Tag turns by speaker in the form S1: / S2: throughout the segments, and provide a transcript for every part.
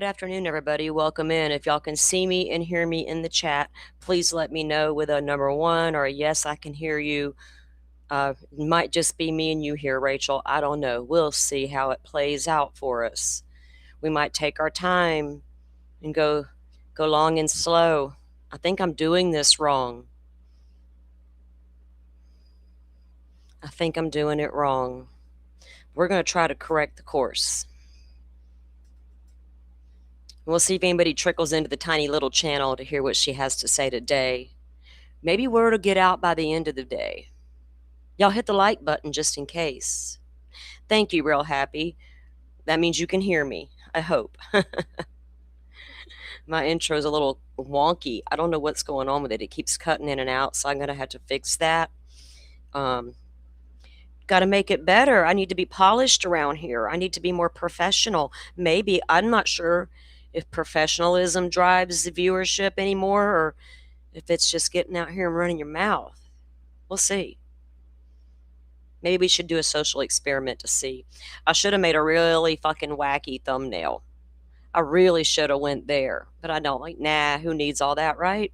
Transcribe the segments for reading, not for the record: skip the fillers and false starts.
S1: Good afternoon, everybody. Welcome in. If y'all can see me and hear me in the chat, please let me know with a number 1 or a yes, I can hear you. Might just be me and you here, Rachel. I don't know. We'll see how it plays out for us. We might take our time and go long and slow. I think I'm doing this wrong. I think I'm doing it wrong. We're going to try to correct the course. We'll see if anybody trickles into the tiny little channel to hear what she has to say today. Maybe word will get out by the end of the day. Y'all hit the like button just in case. Thank you, Real Happy. That means you can hear me, I hope. My intro is a little wonky. I don't know what's going on with it. It keeps cutting in and out, so I'm going to have to fix that. Got to make it better. I need to be polished around here. I need to be more professional. Maybe. I'm not sure if professionalism drives the viewership anymore or if it's just getting out here and running your mouth. We'll see. Maybe we should do a social experiment to see. I should have made a really fucking wacky thumbnail. I really should have went there, but I don't. Like, nah, who needs all that, right?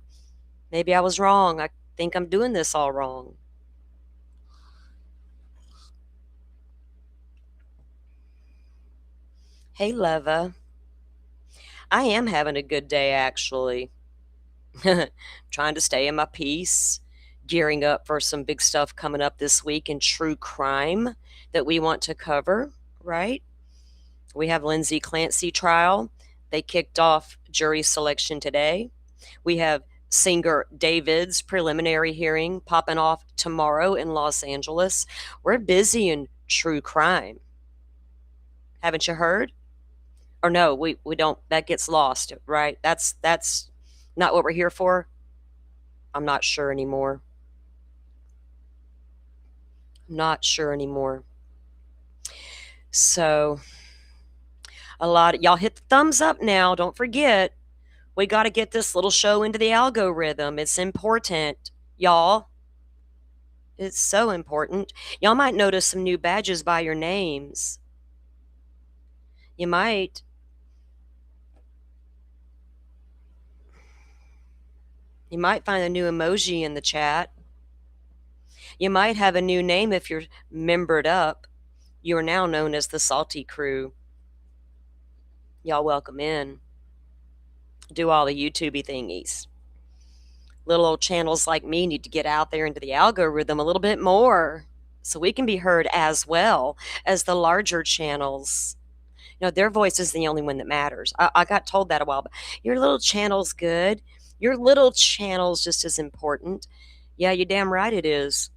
S1: Maybe I was wrong. I think I'm doing this all wrong. Hey, Leva. I am having a good day, actually. Trying to stay in my peace, gearing up for some big stuff coming up this week in true crime that we want to cover, right? We have Lindsay Clancy trial. They kicked off jury selection today. We have Singer David's preliminary hearing popping off tomorrow in Los Angeles. We're busy in true crime. Haven't you heard? Or no, we don't. That gets lost, right? That's not what we're here for. I'm not sure anymore. Not sure anymore. So a lot of y'all hit the thumbs up now. Don't forget, we got to get this little show into the algorithm. It's important, y'all. It's so important. Y'all might notice some new badges by your names. You might. You might find a new emoji in the chat. You might have a new name if you're membered up. You are now known as the Salty Crew. Y'all welcome in. Do all the YouTubey thingies. Little old channels like me need to get out there into the algorithm a little bit more so we can be heard as well as the larger channels. You know, their voice is the only one that matters. I got told that a while back. Your little channel's good. Your little channel's just as important. Yeah, you're damn right it is.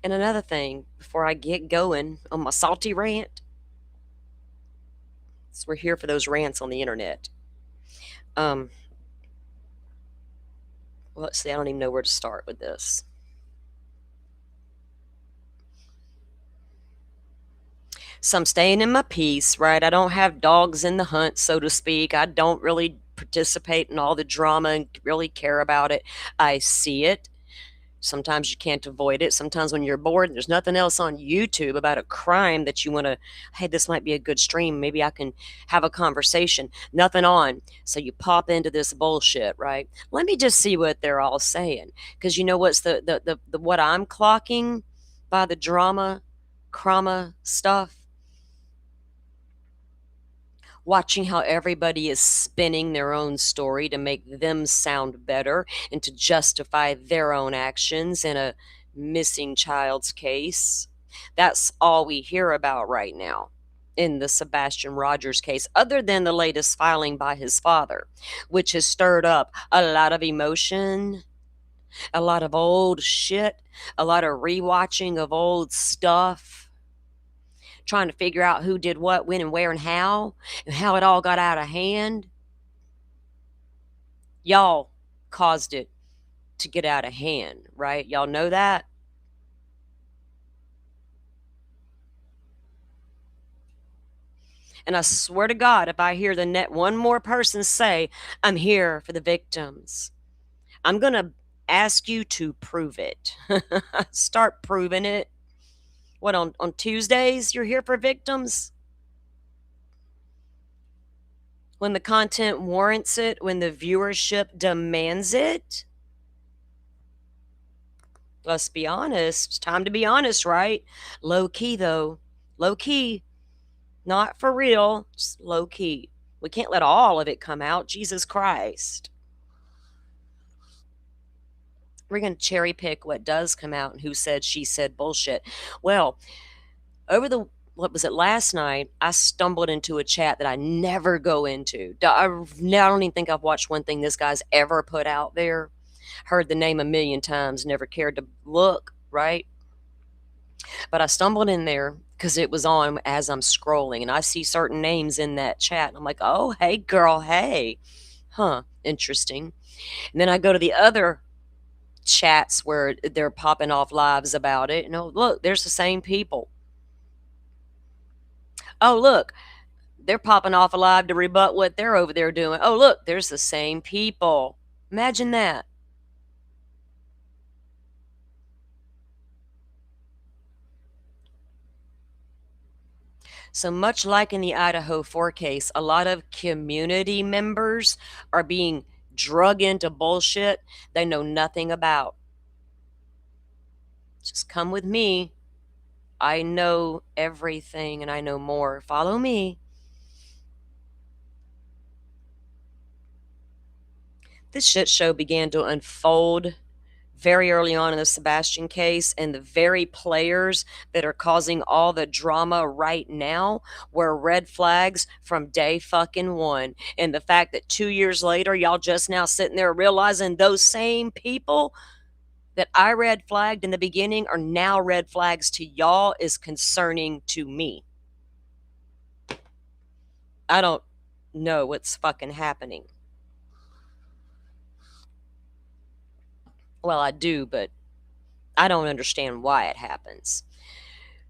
S1: And another thing, before I get going on my salty rant, so we're here for those rants on the internet. Let's see, I don't even know where to start with this. So I'm staying in my peace, right? I don't have dogs in the hunt, so to speak. I don't really participate in all the drama and really care about it. I see it. Sometimes you can't avoid it. Sometimes when you're bored and there's nothing else on YouTube about a crime that you want to, hey, this might be a good stream. Maybe I can have a conversation. Nothing on. So you pop into this bullshit, right? Let me just see what they're all saying. Because you know what's the what I'm clocking by the drama, Crama stuff? Watching how everybody is spinning their own story to make them sound better and to justify their own actions in a missing child's case. That's all we hear about right now in the Sebastian Rogers case, other than the latest filing by his father, which has stirred up a lot of emotion, a lot of old shit, a lot of rewatching of old stuff, trying to figure out who did what, when, and where, and how it all got out of hand. Y'all caused it to get out of hand, right? Y'all know that? And I swear to God, if I hear one more person say, I'm here for the victims, I'm going to ask you to prove it. Start proving it. What, on Tuesdays you're here for victims? When the content warrants it, when the viewership demands it? Let's be honest. Time to be honest, right? Low key, though. Low key. Not for real. Just low key. We can't let all of it come out. Jesus Christ. We're going to cherry pick what does come out and who said, she said bullshit. Well, over the, what was it, last night, I stumbled into a chat that I never go into. I don't even think I've watched one thing this guy's ever put out there. Heard the name a million times, never cared to look, right? But I stumbled in there because it was on as I'm scrolling, and I see certain names in that chat. And I'm like, oh, hey, girl, hey. Huh, interesting. And then I go to the other chats where they're popping off lives about it. And oh, look, there's the same people. Oh, look, they're popping off alive to rebut what they're over there doing. Oh, look, there's the same people. Imagine that. So much like in the Idaho 4 case, a lot of community members are being drug into bullshit they know nothing about. Just come with me. I know everything and I know more. Follow me. This shit show began to unfold very early on in the Sebastian case, and the very players that are causing all the drama right now were red flags from day fucking one. And the fact that 2 years later, y'all just now sitting there realizing those same people that I red flagged in the beginning are now red flags to y'all is concerning to me. I don't know what's fucking happening. Well, I do, but I don't understand why it happens.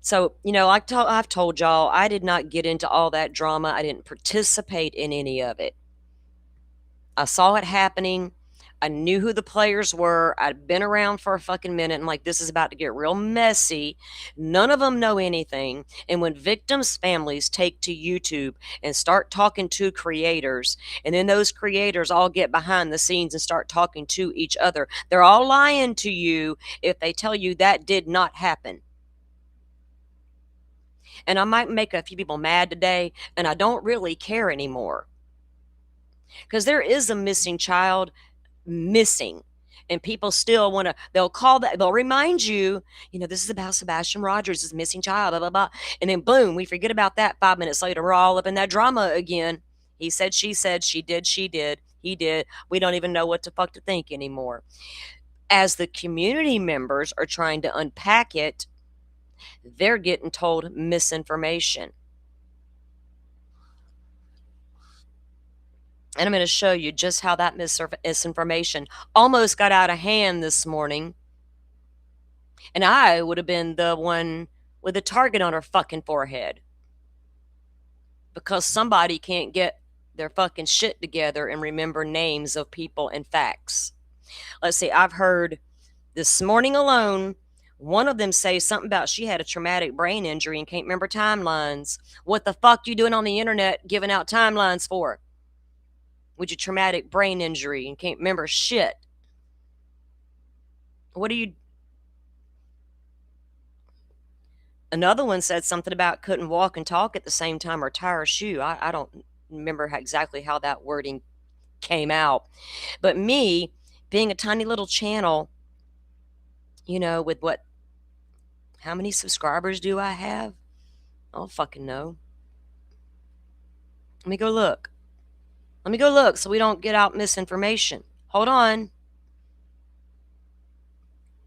S1: So, I've told y'all, I did not get into all that drama. I didn't participate in any of it. I saw it happening. I knew who the players were. I'd been around for a fucking minute. I'm like, this is about to get real messy. None of them know anything. And when victims' families take to YouTube and start talking to creators, and then those creators all get behind the scenes and start talking to each other, they're all lying to you if they tell you that did not happen. And I might make a few people mad today, and I don't really care anymore. Because there is a missing child missing. And people still want to, they'll remind you, this is about Sebastian Rogers, this missing child, blah, blah, blah. And then boom, we forget about that 5 minutes later. We're all up in that drama again. He said, she did, he did. We don't even know what the fuck to think anymore. As the community members are trying to unpack it, they're getting told misinformation. And I'm going to show you just how that misinformation almost got out of hand this morning. And I would have been the one with a target on her fucking forehead. Because somebody can't get their fucking shit together and remember names of people and facts. Let's see, I've heard this morning alone, one of them say something about she had a traumatic brain injury and can't remember timelines. What the fuck you doing on the internet giving out timelines for? With your traumatic brain injury and can't remember shit. What are you? Another one said something about couldn't walk and talk at the same time or tie her shoe. I don't remember exactly how that wording came out. But me, being a tiny little channel, with how many subscribers do I have? I don't fucking know. Let me go look so we don't get out misinformation. Hold on.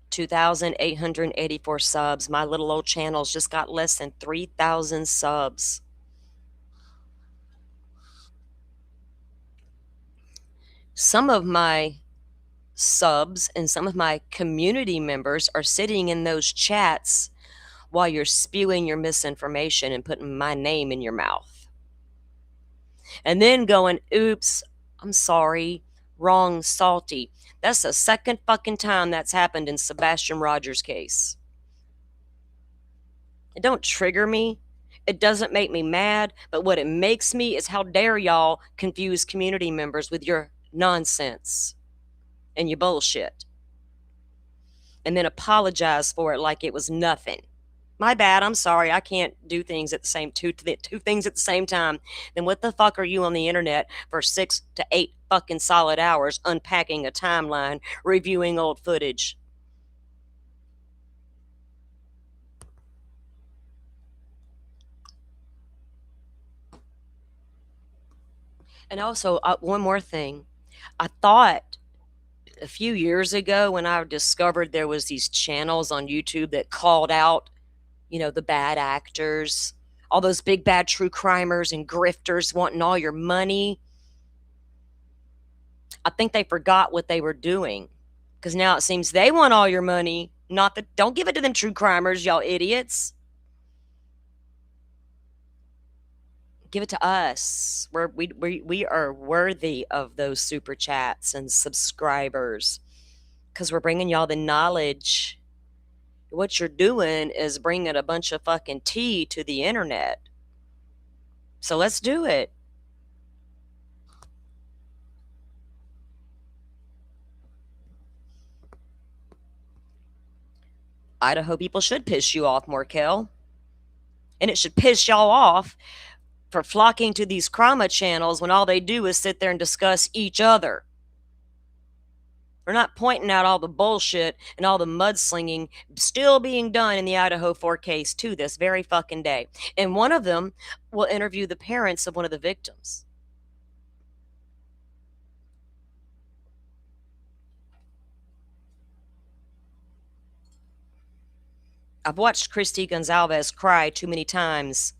S1: 2,884 subs. My little old channel's just got less than 3,000 subs. Some of my subs and some of my community members are sitting in those chats while you're spewing your misinformation and putting my name in your mouth. And then going, oops, I'm sorry, wrong, salty. That's the second fucking time that's happened in Sebastian Rogers' case. It don't trigger me. It doesn't make me mad. But what it makes me is how dare y'all confuse community members with your nonsense and your bullshit and then apologize for it like it was nothing. My bad. I'm sorry. I can't do things at the same two things at the same time. Then what the fuck are you on the internet for 6 to 8 fucking solid hours unpacking a timeline, reviewing old footage? And also, one more thing. I thought a few years ago when I discovered there was these channels on YouTube that called out, the bad actors, all those big bad true crimers and grifters wanting all your money. I think they forgot what they were doing because now it seems they want all your money. Not that, don't give it to them true crimers, y'all idiots. Give it to us. We are worthy of those super chats and subscribers because we're bringing y'all the knowledge. What you're doing is bringing a bunch of fucking tea to the internet. So let's do it. Idaho people should piss you off, Morkel. And it should piss y'all off for flocking to these Crama channels when all they do is sit there and discuss each other. We're not pointing out all the bullshit and all the mudslinging still being done in the Idaho 4 case to this very fucking day. And one of them will interview the parents of one of the victims. I've watched Christy Gonzalez cry too many times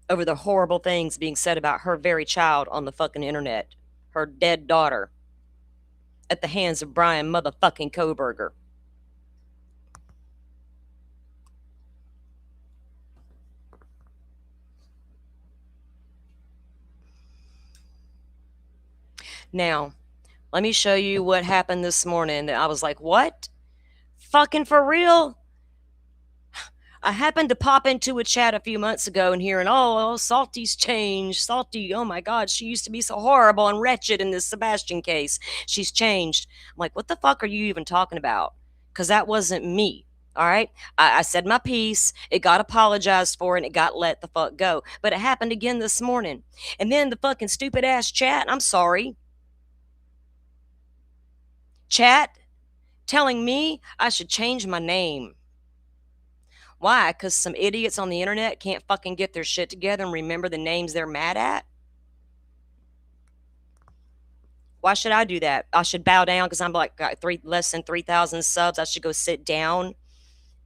S1: over the horrible things being said about her very child on the fucking internet, her dead daughter, at the hands of Brian motherfucking Koberger. Now, let me show you what happened this morning. I was like, what? Fucking for real? I happened to pop into a chat a few months ago and hearing, oh, Salty's changed. Salty, oh my God, she used to be so horrible and wretched in this Sebastian case. She's changed. I'm like, what the fuck are you even talking about? Because that wasn't me. All right. I said my piece. It got apologized for and it got let the fuck go. But it happened again this morning. And then the fucking stupid ass chat, I'm sorry. Chat telling me I should change my name. Why? Because some idiots on the internet can't fucking get their shit together and remember the names they're mad at? Why should I do that? I should bow down because I'm like got less than 3,000 subs. I should go sit down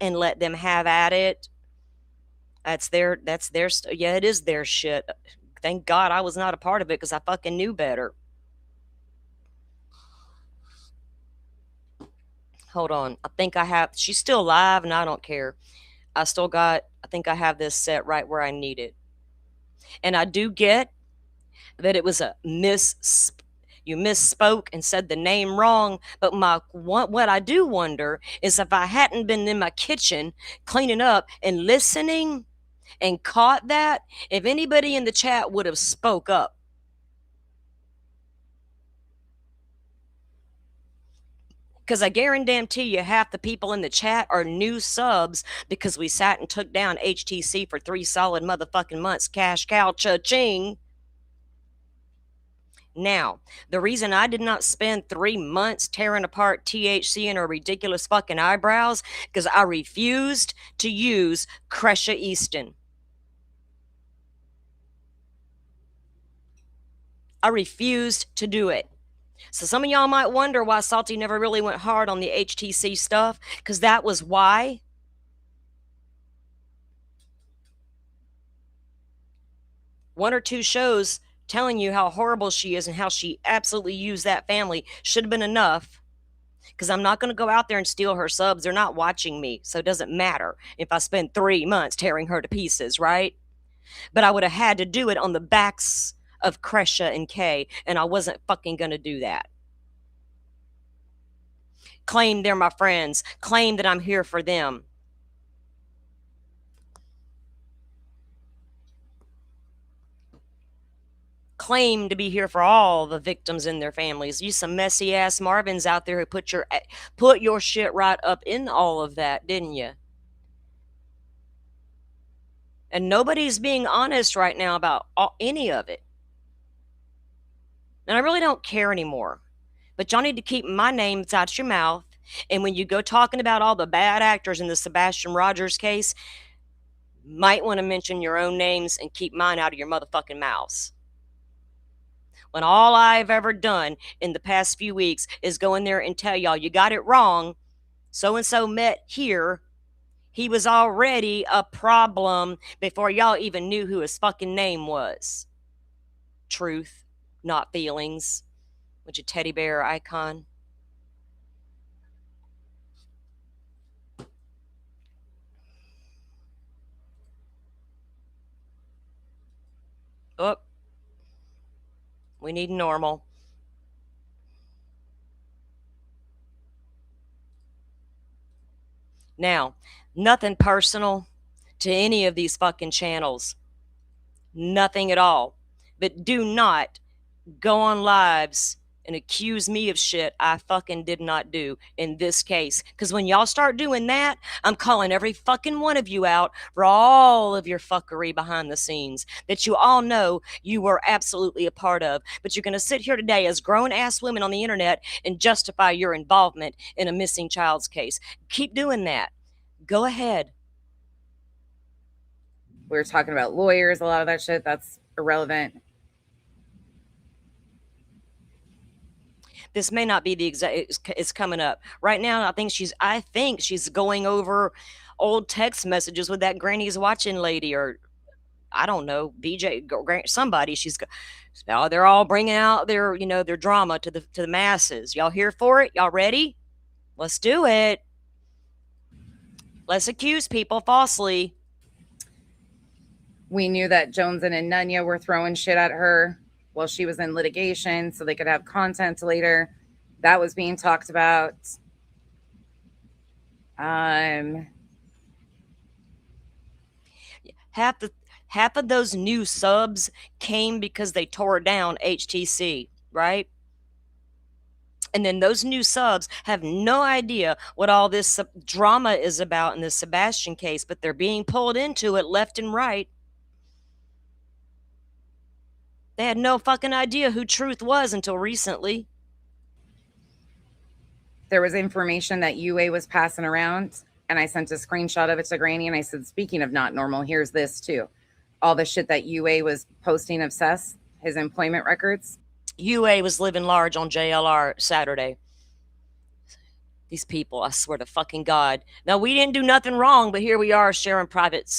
S1: and let them have at it. Yeah, it is their shit. Thank God I was not a part of it because I fucking knew better. Hold on. I think I have, she's still live and I don't care. I think I have this set right where I need it. And I do get that it was you misspoke and said the name wrong. But what I do wonder is if I hadn't been in my kitchen cleaning up and listening and caught that, if anybody in the chat would have spoke up. Because I guarantee you half the people in the chat are new subs because we sat and took down HTC for 3 solid motherfucking months. Cash cow cha-ching. Now, the reason I did not spend 3 months tearing apart THC and her ridiculous fucking eyebrows, because I refused to use Cresha Easton. I refused to do it. So some of y'all might wonder why Salty never really went hard on the HTC stuff, because that was why. One or two shows telling you how horrible she is and how she absolutely used that family should have been enough, because I'm not going to go out there and steal her subs. They're not watching me, so it doesn't matter if I spend 3 months tearing her to pieces, right? But I would have had to do it on the backs of Cresha and Kay, and I wasn't fucking going to do that. Claim they're my friends. Claim that I'm here for them. claim to be here for all the victims and their families. You some messy ass Marvins out there who put your shit right up in all of that, didn't you? And nobody's being honest right now about any of it. And I really don't care anymore. But y'all need to keep my name out your mouth. And when you go talking about all the bad actors in the Sebastian Rogers case, might want to mention your own names and keep mine out of your motherfucking mouths. When all I've ever done in the past few weeks is go in there and tell y'all, you got it wrong. So-and-so met here. He was already a problem before y'all even knew who his fucking name was. Truth, not feelings. With your teddy bear icon. Oh, we need normal. Now, nothing personal to any of these fucking channels. Nothing at all. But do not go on lives and accuse me of shit I fucking did not do in this case. Because when y'all start doing that, I'm calling every fucking one of you out for all of your fuckery behind the scenes that you all know you were absolutely a part of. But you're going to sit here today as grown-ass women on the internet and justify your involvement in a missing child's case. Keep doing that. Go ahead.
S2: We were talking about lawyers, a lot of that shit, that's irrelevant.
S1: This may not be the exact, it's coming up right now. I think she's going over old text messages with that Granny's watching lady, or I don't know, BJ, somebody. They're all bringing out their drama to the masses. Y'all here for it? Y'all ready? Let's do it. Let's accuse people falsely.
S2: We knew that Jones and Nunya were throwing shit at her while she was in litigation so they could have content later. That was being talked about.
S1: Half of those new subs came because they tore down HTC, right? And then those new subs have no idea what all this drama is about in the Sebastian case, but they're being pulled into it left and right. They had no fucking idea who Truth was until recently.
S2: There was information that UA was passing around, and I sent a screenshot of it to Granny, and I said, speaking of not normal, here's this too. All the shit that UA was posting of Seth, his employment records.
S1: UA was living large on JLR Saturday. These people, I swear to fucking God. Now, we didn't do nothing wrong, but here we are sharing private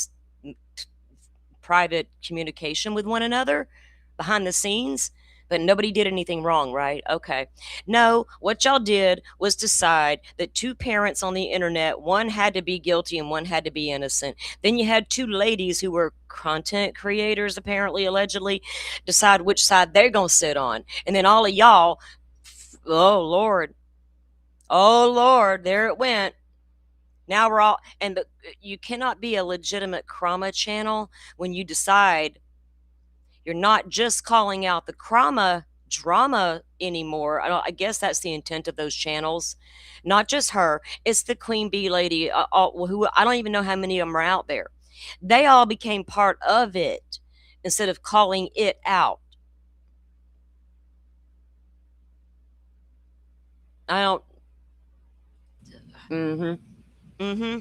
S1: communication with one another behind the scenes. But nobody did anything wrong, right? Okay. No, what y'all did was decide that two parents on the internet, one had to be guilty and one had to be innocent. Then you had two ladies who were content creators, apparently, allegedly, decide which side they're going to sit on. And then all of y'all, oh, Lord. Oh, Lord, there it went. Now we're all, and you cannot be a legitimate Crama channel when you decide you're not just calling out the Crama drama anymore. I guess that's the intent of those channels. Not just her. It's the Queen Bee lady, who I don't even know how many of them are out there. They all became part of it instead of calling it out. I don't.
S2: Mm-hmm.
S1: Mm-hmm.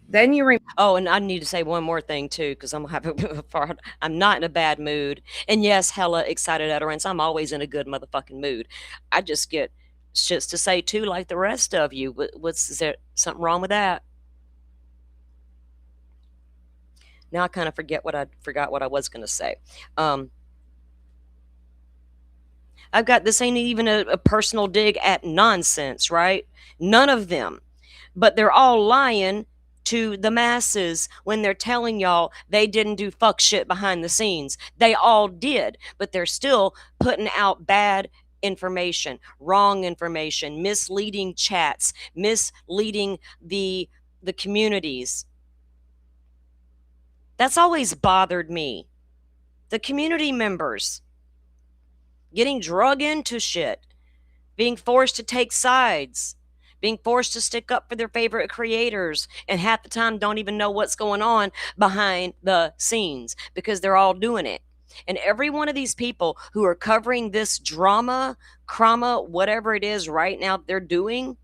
S2: Then you
S1: Oh, and I need to say one more thing too, because I'm not in a bad mood. And yes, hella excited utterance. I'm always in a good motherfucking mood. I just get shits to say too, like the rest of you. Is there something wrong with that? Now I kind of forgot what I was going to say. I've got this ain't even a personal dig at nonsense, right? None of them, but they're all lying to the masses when they're telling y'all they didn't do fuck shit behind the scenes. They all did, but they're still putting out bad information, wrong information, misleading chats, misleading the communities. That's always bothered me. The community members getting drug into shit, being forced to take sides, being forced to stick up for their favorite creators, and half the time don't even know what's going on behind the scenes because they're all doing it. And every one of these people who are covering this drama, crama, whatever it is right now they're doing,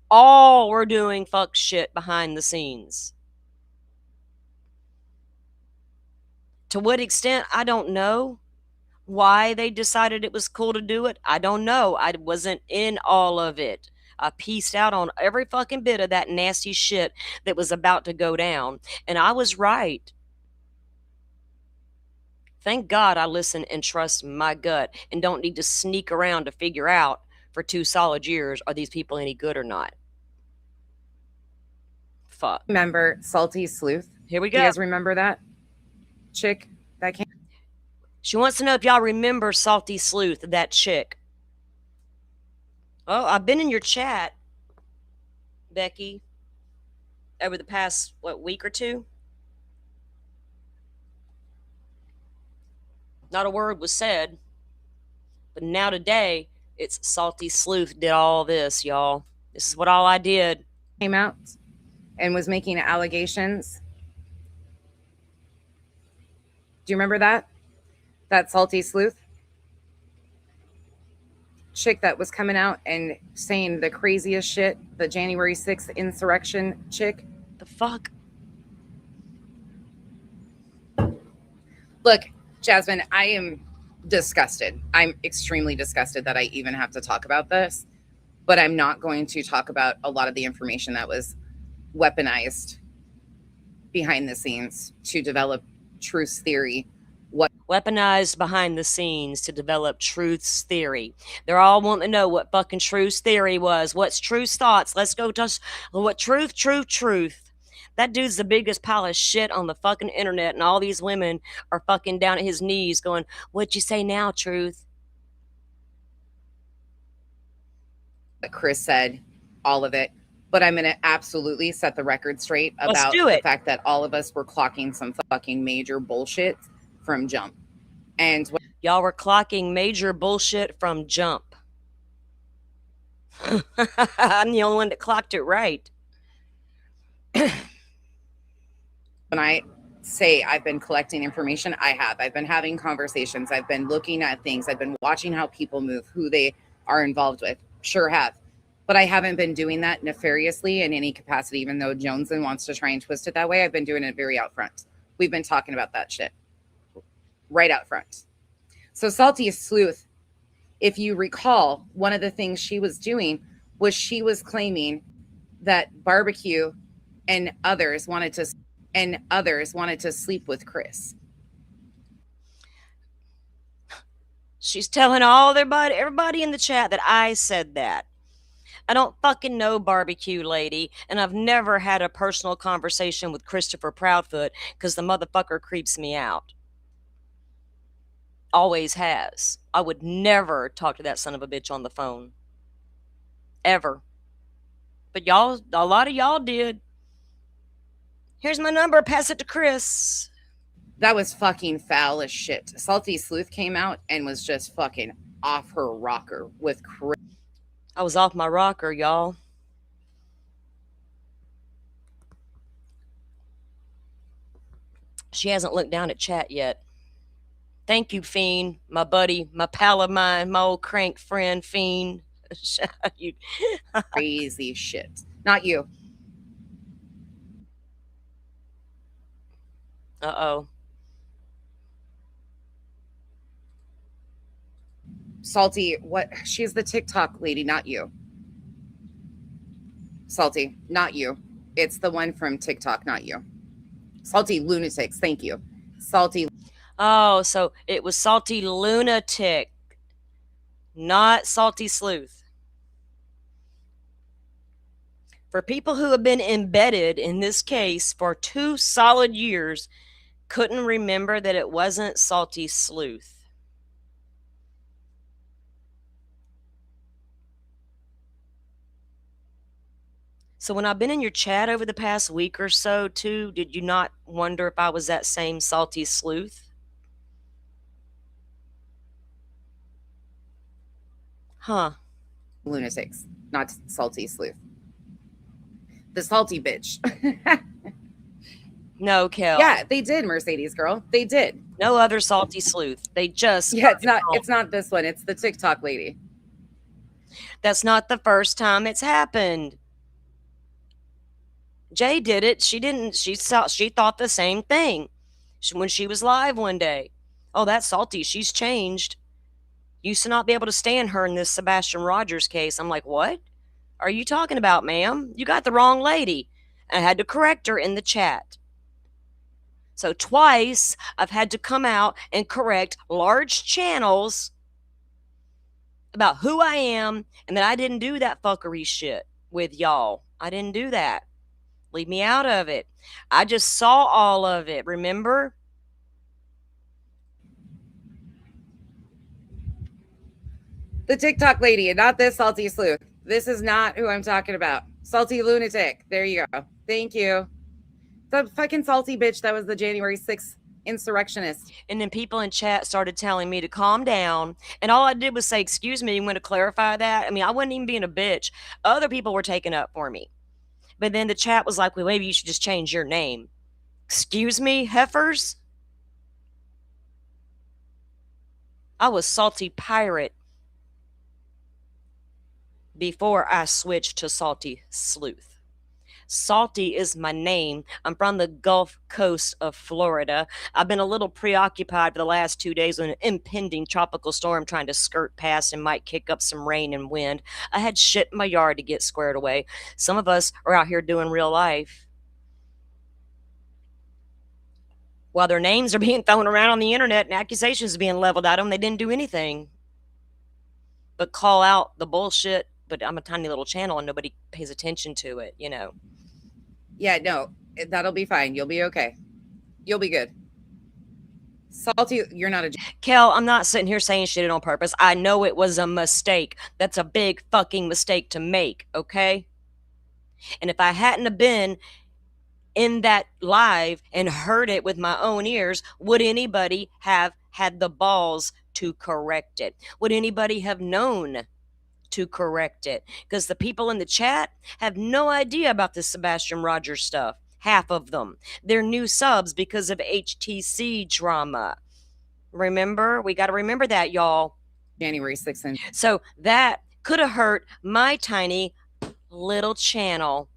S1: all were doing fuck shit behind the scenes. To what extent, I don't know. Why they decided it was cool to do it, I don't know. I wasn't in all of it. I pieced out on every fucking bit of that nasty shit that was about to go down. And I was right. Thank God I listen and trust my gut and don't need to sneak around to figure out for 2 solid years are these people any good or not. Fuck.
S2: Remember Salty Sleuth?
S1: Here we
S2: Do you
S1: go.
S2: guys remember that chick that came?
S1: She wants to know if y'all remember Salty Sleuth, that chick. Oh, I've been in your chat, Becky, over the past, week or two. Not a word was said. But now today, it's Salty Sleuth did all this, y'all. This is what all I did.
S2: Came out and was making allegations. Do you remember that? That Salty Sleuth chick that was coming out and saying the craziest shit, the January 6th insurrection chick.
S1: The fuck?
S2: Look, Jasmine, I am disgusted. I'm extremely disgusted that I even have to talk about this, but I'm not going to talk about a lot of the information that was weaponized behind the scenes to develop truth theory.
S1: Weaponized behind the scenes to develop truth's theory. They're all wanting to know what fucking truth's theory was. What's truth's thoughts? Let's go to what truth. That dude's the biggest pile of shit on the fucking internet, and all these women are fucking down at his knees going, "What'd you say now, truth?"
S2: Chris said, all of it. But I'm going to absolutely set the record straight
S1: Let's
S2: about
S1: do
S2: the
S1: it.
S2: fact that all of us were clocking some fucking major bullshit from jump. And
S1: Y'all were clocking major bullshit from jump. I'm the only one that clocked it right.
S2: when I say I've been collecting information, I have. I've been having conversations. I've been looking at things. I've been watching how people move, who they are involved with. Sure have. But I haven't been doing that nefariously in any capacity, even though Joneson wants to try and twist it that way. I've been doing it very out front. We've been talking about that shit right out front. So Salty Sleuth, if you recall, one of the things she was doing was she was claiming that Barbecue and others wanted to sleep with Chris.
S1: She's telling everybody in the chat that I said that. I don't fucking know Barbecue Lady, and I've never had a personal conversation with Christopher Proudfoot because the motherfucker creeps me out. Always has. I would never talk to that son of a bitch on the phone. Ever. But y'all, a lot of y'all did. Here's my number, pass it to Chris.
S2: That was fucking foul as shit. Salty Sleuth came out and was just fucking off her rocker with Chris.
S1: I was off my rocker, y'all. She hasn't looked down at chat yet. Thank you, Fiend, my buddy, my pal of mine, my old crank friend, Fiend. You.
S2: Crazy shit. Not you.
S1: Uh-oh.
S2: Salty, what? She's the TikTok lady, not you. Salty, not you. It's the one from TikTok, not you. Salty Lunatics, thank you. Salty.
S1: Oh, so it was Salty Lunatic, not Salty Sleuth. For people who have been embedded in this case for 2 solid years, couldn't remember that it wasn't Salty Sleuth. So when I've been in your chat over the past week or so, too, did you not wonder if I was that same salty sleuth? Huh.
S2: Lunatics, not salty sleuth. The salty bitch.
S1: No, Kel.
S2: Yeah, they did, Mercedes girl. They did.
S1: No other salty sleuth. They just
S2: Yeah,
S1: got it wrong.
S2: it's not this one. It's the TikTok lady.
S1: That's not the first time it's happened. Jay did it. She didn't. She thought the same thing when she was live one day. Oh, that's salty. She's changed. Used to not be able to stand her in this Sebastian Rogers case. I'm like, what are you talking about, ma'am? You got the wrong lady. I had to correct her in the chat. So twice I've had to come out and correct large channels about who I am and that I didn't do that fuckery shit with y'all. I didn't do that. Leave me out of it. I just saw all of it, remember?
S2: The TikTok lady and not this salty sleuth. This is not who I'm talking about. Salty lunatic. There you go. Thank you. The fucking salty bitch that was the January 6th insurrectionist.
S1: And then people in chat started telling me to calm down. And all I did was say, excuse me, I'm going to clarify that. I mean, I wasn't even being a bitch. Other people were taking up for me. But then the chat was like, well, maybe you should just change your name. Excuse me, heifers? I was Salty Pirate before I switched to Salty Sleuth. Salty is my name. I'm from the Gulf Coast of Florida. I've been a little preoccupied for the last 2 days with an impending tropical storm trying to skirt past and might kick up some rain and wind. I had shit in my yard to get squared away. Some of us are out here doing real life, while their names are being thrown around on the internet and accusations are being leveled at them. They didn't do anything but call out the bullshit. But I'm a tiny little channel and nobody pays attention to it, you know.
S2: Yeah, no, that'll be fine. You'll be okay. You'll be good. Salty, you're not a
S1: Kel, I'm not sitting here saying shit on purpose. I know it was a mistake. That's a big fucking mistake to make, okay? And if I hadn't have been in that live and heard it with my own ears, would anybody have had the balls to correct it? Would anybody have known to correct it? Because the people in the chat have no idea about this Sebastian Rogers stuff. Half of them. They're new subs because of HTC drama. Remember? We got to remember that, y'all.
S2: January 6th.
S1: So that could have hurt my tiny little channel.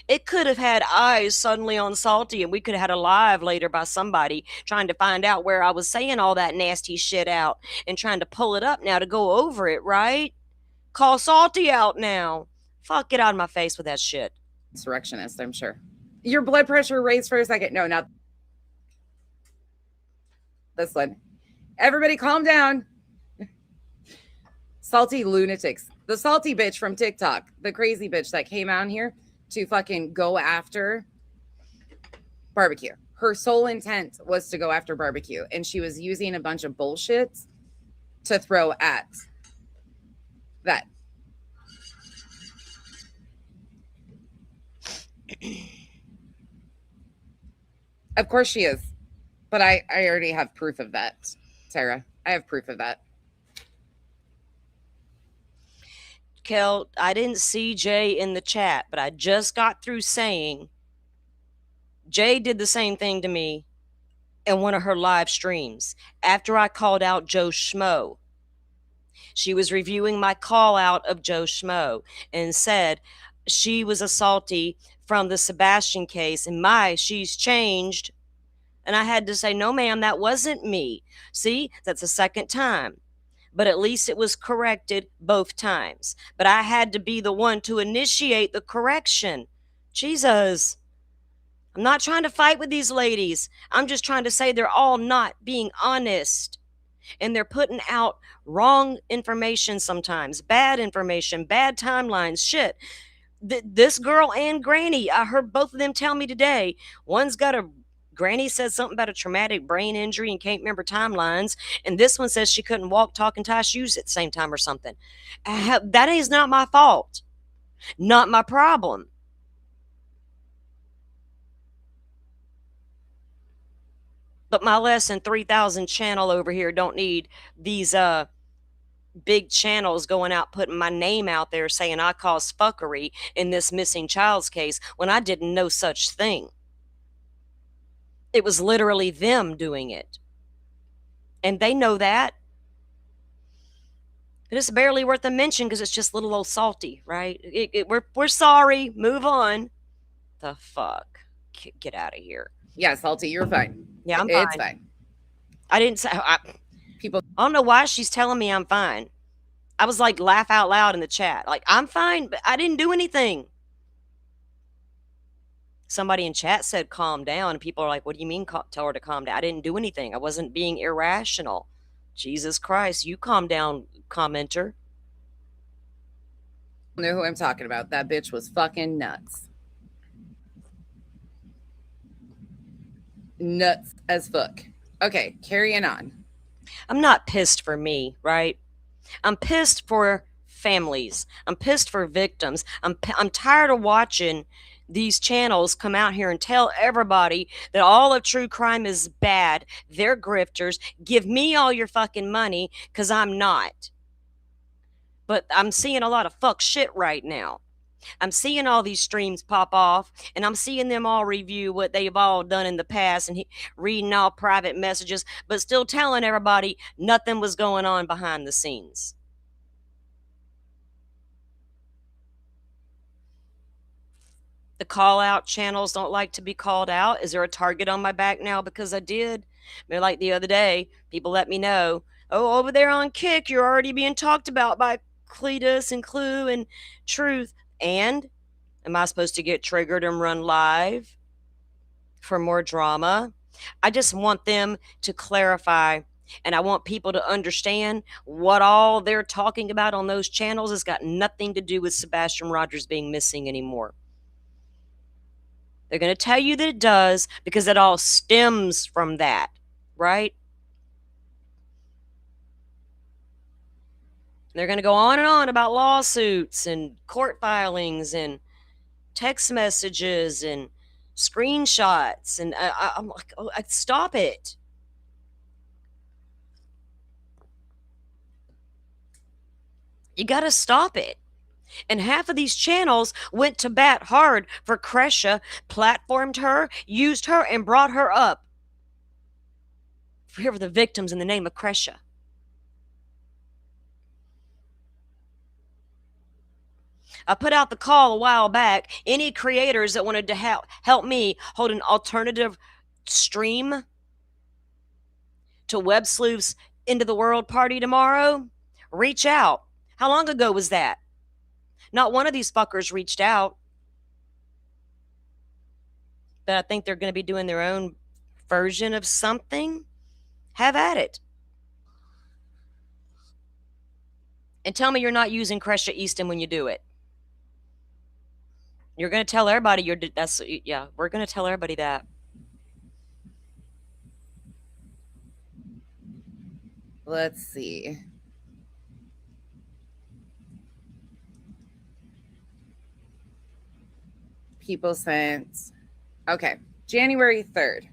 S1: It could have had eyes suddenly on Salty, and we could have had a live later by somebody trying to find out where I was saying all that nasty shit out and trying to pull it up now to go over it, right? Call Salty out now. Fuck, get out of my face with that shit.
S2: Insurrectionist, I'm sure. Your blood pressure raised for a second. No, not this one. Everybody calm down. Salty lunatics. The salty bitch from TikTok. The crazy bitch that came out here to fucking go after barbecue. Her sole intent was to go after barbecue. And she was using a bunch of bullshit to throw at that. Of course she is. But I already have proof of that, Sarah. I have proof of that.
S1: Kel, I didn't see Jay in the chat, but I just got through saying Jay did the same thing to me in one of her live streams after I called out Joe Schmo. She was reviewing my call out of Joe Schmo and said she was a salty from the Sebastian case and she's changed. And I had to say, no, ma'am, that wasn't me. See, that's the second time. But at least it was corrected both times. But I had to be the one to initiate the correction. Jesus. I'm not trying to fight with these ladies. I'm just trying to say they're all not being honest. And they're putting out wrong information sometimes, bad information, bad timelines, shit. This girl and Granny, I heard both of them tell me today, Granny said something about a traumatic brain injury and can't remember timelines. And this one says she couldn't walk, talk, and tie shoes at the same time or something. That is not my fault. Not my problem. But my less than 3,000 channel over here don't need these big channels going out putting my name out there saying I caused fuckery in this missing child's case when I did no such thing. It was literally them doing it. And they know that. And it's barely worth a mention because it's just little old salty, right? We're sorry. Move on. The fuck? Get out of here.
S2: Yeah, Salty, you're fine.
S1: Yeah, I'm
S2: It's
S1: fine.
S2: fine.
S1: I didn't say.
S2: People,
S1: I don't know why she's telling me I'm fine. I was like, laugh out loud in the chat. Like, I'm fine, but I didn't do anything. Somebody in chat said, calm down. And people are like, what do you mean tell her to calm down? I didn't do anything. I wasn't being irrational. Jesus Christ, you calm down, commenter.
S2: know who I'm talking about. That bitch was fucking nuts. Nuts as fuck. Okay, carrying on.
S1: I'm not pissed for me, right? I'm pissed for families. I'm pissed for victims. I'm tired of watching these channels come out here and tell everybody that all of true crime is bad. They're grifters. Give me all your fucking money because I'm not. But I'm seeing a lot of fuck shit right now. I'm seeing all these streams pop off, and I'm seeing them all review what they've all done in the past and reading all private messages, but still telling everybody nothing was going on behind the scenes. The call out channels don't like to be called out. Is there a target on my back now because I did? I mean, like the other day, people let me know, oh, over there on Kick, you're already being talked about by Cletus and Clue and Truth. And am I supposed to get triggered and run live for more drama? I just want them to clarify, and I want people to understand what all they're talking about on those channels has got nothing to do with Sebastian Rogers being missing anymore. They're going to tell you that it does because it all stems from that, right? They're going to go on and on about lawsuits and court filings and text messages and screenshots. And I'm like, oh, stop it. You got to stop it. And half of these channels went to bat hard for Crescia, platformed her, used her, and brought her up. Here were the victims in the name of Crescia. I put out the call a while back. Any creators that wanted to help me hold an alternative stream to Web Sleuth's Into the World party tomorrow, reach out. How long ago was that? Not one of these fuckers reached out. But I think they're going to be doing their own version of something. Have at it. And tell me you're not using Crescia Easton when you do it. You're going to tell everybody we're going to tell everybody that.
S2: Let's see. People sent, okay, January 3rd,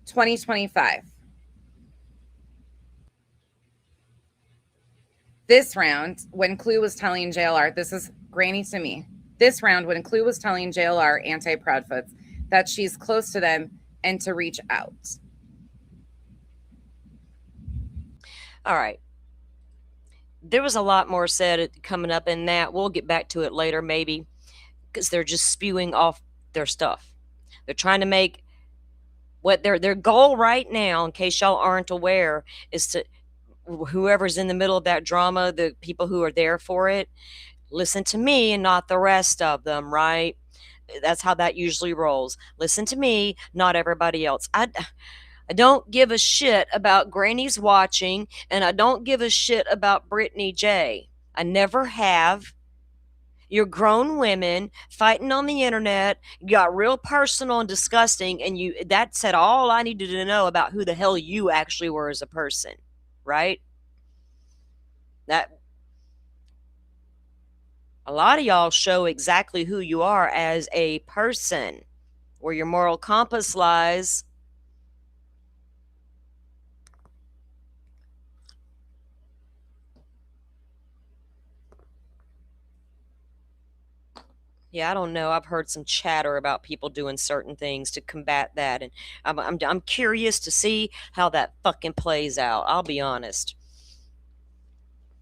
S2: 2025. This round, when Clue was telling JLR, this is Granny to me. This round, when Clue was telling JLR, anti-Proudfoots, that she's close to them and to reach out.
S1: All right. There was a lot more said coming up in that. We'll get back to it later, maybe, because they're just spewing off their stuff. They're trying to make what their goal right now, in case y'all aren't aware, is to whoever's in the middle of that drama, the people who are there for it, listen to me and not the rest of them, right? That's how that usually rolls. Listen to me, not everybody else. I don't give a shit about Granny's watching, and I don't give a shit about Brittany J. I never have. You're grown women fighting on the internet. You got real personal and disgusting, and that said all I needed to know about who the hell you actually were as a person, right? That a lot of y'all show exactly who you are as a person, where your moral compass lies. Yeah, I don't know. I've heard some chatter about people doing certain things to combat that, and I'm curious to see how that fucking plays out. I'll be honest.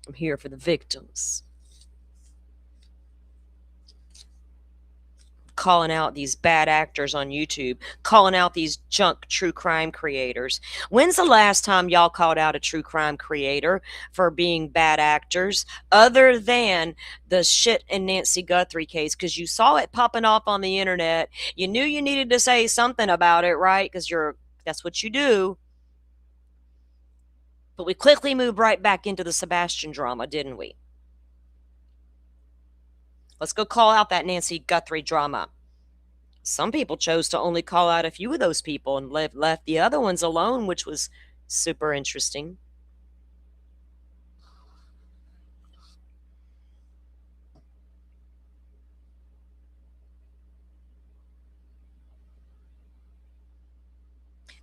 S1: I'm here for the victims. Calling out these bad actors on YouTube, calling out these junk true crime creators. When's the last time y'all called out a true crime creator for being bad actors, other than the shit in Nancy Guthrie case? Because you saw it popping off on the internet. You knew you needed to say something about it, right? Because that's what you do. But we quickly moved right back into the Sebastian drama, didn't we? Let's go call out that Nancy Guthrie drama. Some people chose to only call out a few of those people and left the other ones alone, which was super interesting.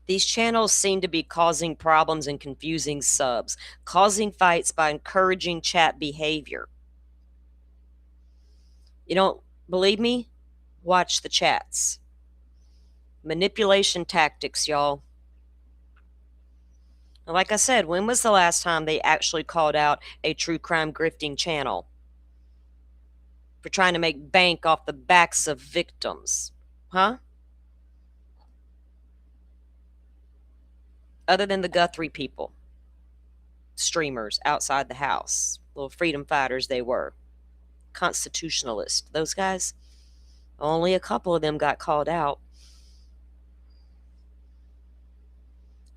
S1: These channels seem to be causing problems and confusing subs, causing fights by encouraging chat behavior. You don't believe me? Watch the chats. Manipulation tactics, y'all. Like I said, when was the last time they actually called out a true crime grifting channel for trying to make bank off the backs of victims? Huh? Other than the Guthrie people, streamers outside the house, little freedom fighters they were, constitutionalists, those guys, only a couple of them got called out.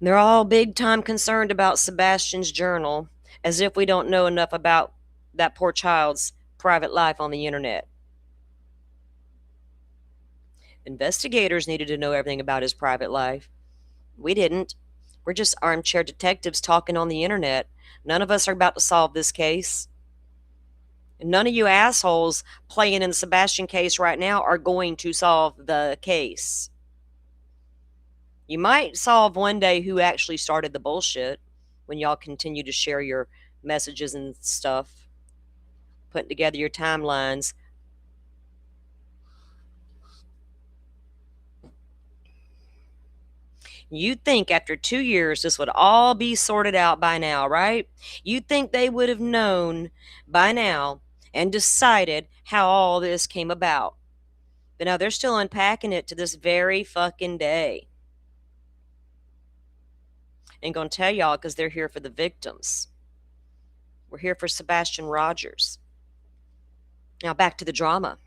S1: They're all big time concerned about Sebastian's journal, as if we don't know enough about that poor child's private life on the internet. Investigators needed to know everything about his private life. We didn't. We're just armchair detectives talking on the internet. None of us are about to solve this case. And none of you assholes playing in the Sebastian case right now are going to solve the case. You might solve one day who actually started the bullshit when y'all continue to share your messages and stuff, putting together your timelines. You'd think after 2 years this would all be sorted out by now, right? You'd think they would have known by now and decided how all this came about. But now they're still unpacking it to this very fucking day. Ain't gonna tell y'all because they're here for the victims. We're here for Sebastian Rogers. Now back to the drama.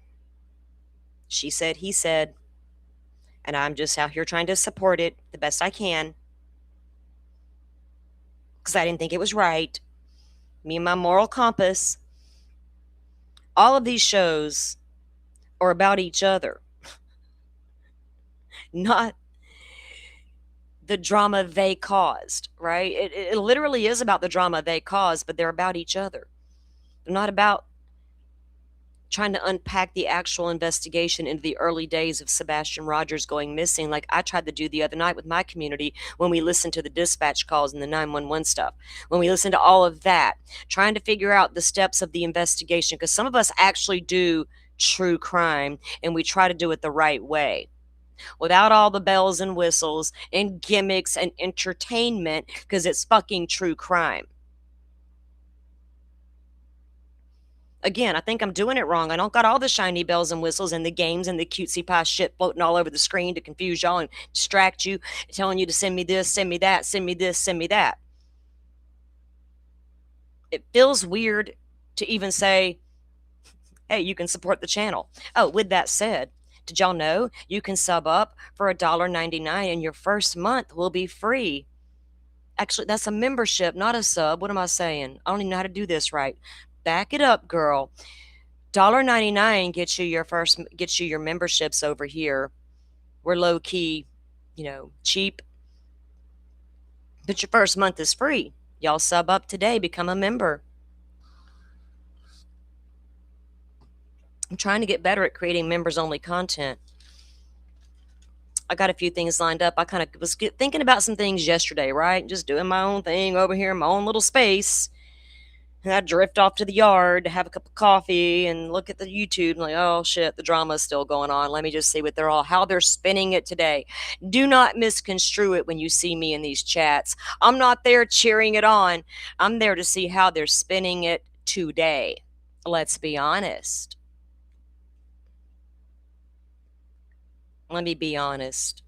S1: She said, he said, and I'm just out here trying to support it the best I can because I didn't think it was right. Me and my moral compass. All of these shows are about each other, not the drama they caused, right? It literally is about the drama they caused, but they're about each other. They're not about trying to unpack the actual investigation into the early days of Sebastian Rogers going missing, like I tried to do the other night with my community when we listened to the dispatch calls and the 911 stuff. When we listened to all of that, trying to figure out the steps of the investigation, because some of us actually do true crime and we try to do it the right way without all the bells and whistles and gimmicks and entertainment, because it's fucking true crime. Again, I think I'm doing it wrong. I don't got all the shiny bells and whistles and the games and the cutesy pie shit floating all over the screen to confuse y'all and distract you, telling you to send me this, send me that, send me this, send me that. It feels weird to even say, hey, you can support the channel. Oh, with that said, did y'all know you can sub up for $1.99 and your first month will be free? Actually, that's a membership, not a sub. What am I saying? I don't even know how to do this right. Back it up, girl. $1.99 gets you your memberships over here. We're low key, cheap. But your first month is free. Y'all sub up today, become a member. I'm trying to get better at creating members only content. I got a few things lined up. I kind of was thinking about some things yesterday, right? Just doing my own thing over here in my own little space. And I drift off to the yard to have a cup of coffee and look at the YouTube and like, oh shit, the drama's still going on. Let me just see what how they're spinning it today. Do not misconstrue it when you see me in these chats. I'm not there cheering it on. I'm there to see how they're spinning it today. Let's be honest. Let me be honest.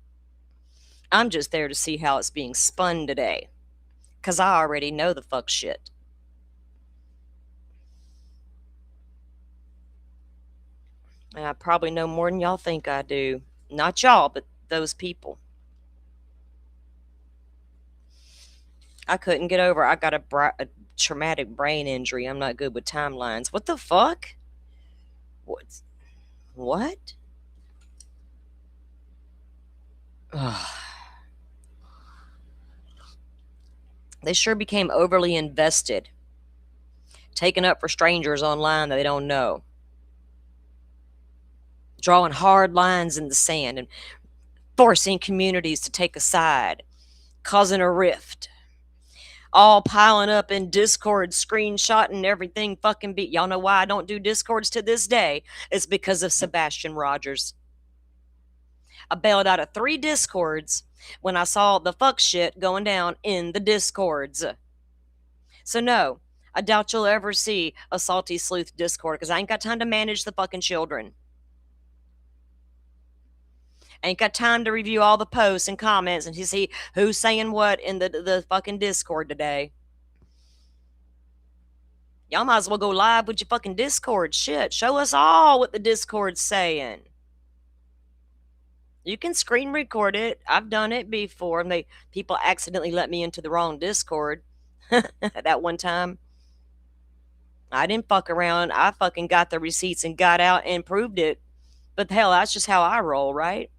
S1: I'm just there to see how it's being spun today. Because I already know the fuck shit. And I probably know more than y'all think I do. Not y'all, but those people. I couldn't get over. I got a traumatic brain injury. I'm not good with timelines. What the fuck? What? What? They sure became overly invested, taking up for strangers online that they don't know, drawing hard lines in the sand and forcing communities to take a side, causing a rift, all piling up in Discord, screenshotting everything fucking beat. Y'all know why I don't do Discords to this day? It's because of Sebastian Rogers. I bailed out of 3 Discords when I saw the fuck shit going down in the Discords. So no, I doubt you'll ever see a Salty Sleuth Discord because I ain't got time to manage the fucking children. I ain't got time to review all the posts and comments and to see who's saying what in the fucking Discord today. Y'all might as well go live with your fucking Discord. Shit, show us all what the Discord's saying. You can screen record it. I've done it before. And people accidentally let me into the wrong Discord. That one time. I didn't fuck around. I fucking got the receipts and got out and proved it. But hell, that's just how I roll, right?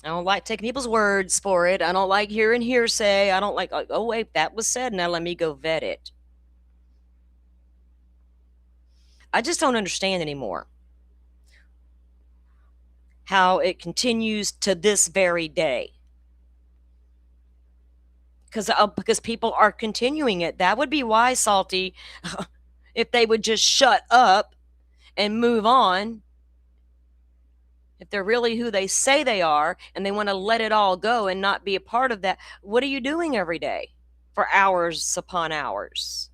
S1: I don't like taking people's words for it. I don't like hearing hearsay. I don't like, oh, wait, that was said. Now let me go vet it. I just don't understand anymore how it continues to this very day. Because people are continuing it. That would be why, Salty, if they would just shut up and move on. If they're really who they say they are and they want to let it all go and not be a part of that, what are you doing every day for hours upon hours?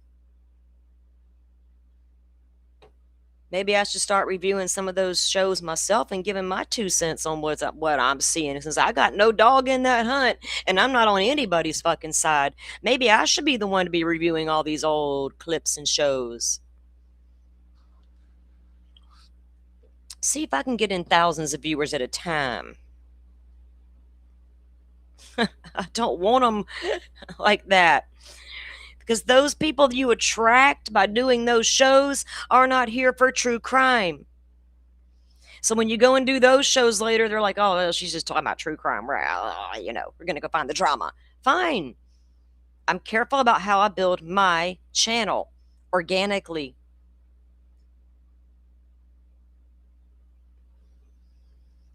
S1: Maybe I should start reviewing some of those shows myself and giving my 2 cents on what I'm seeing, since I got no dog in that hunt and I'm not on anybody's fucking side. Maybe I should be the one to be reviewing all these old clips and shows. See if I can get in thousands of viewers at a time. I don't want them like that. Because those people you attract by doing those shows are not here for true crime. So when you go and do those shows later, they're like, oh, well, she's just talking about true crime. We're going to go find the drama. Fine. I'm careful about how I build my channel organically.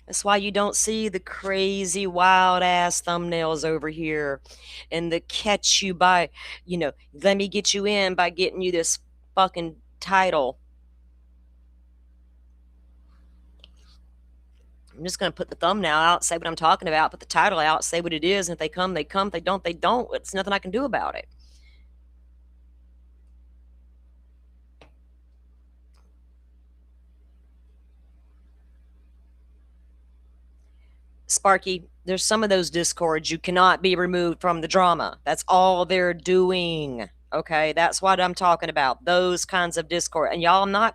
S1: That's why you don't see the crazy wild ass thumbnails over here and the catch you by, let me get you in by getting you this fucking title. I'm just going to put the thumbnail out, say what I'm talking about, put the title out, say what it is. And if they come, they come. If they don't, they don't. It's nothing I can do about it. Sparky, there's some of those Discords you cannot be removed from the drama. That's all they're doing. Okay, that's what I'm talking about. Those kinds of Discord. And y'all,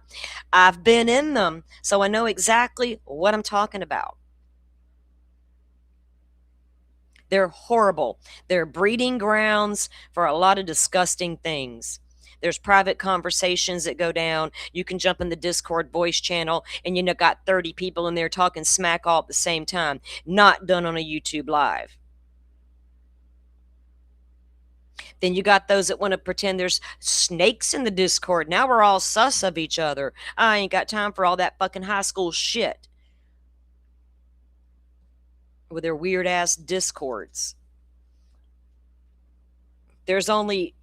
S1: I've been in them, so I know exactly what I'm talking about. They're horrible. They're breeding grounds for a lot of disgusting things. There's private conversations that go down. You can jump in the Discord voice channel and got 30 people in there talking smack all at the same time. Not done on a YouTube live. Then you got those that want to pretend there's snakes in the Discord. Now we're all sus of each other. I ain't got time for all that fucking high school shit. with their weird ass discords. There's only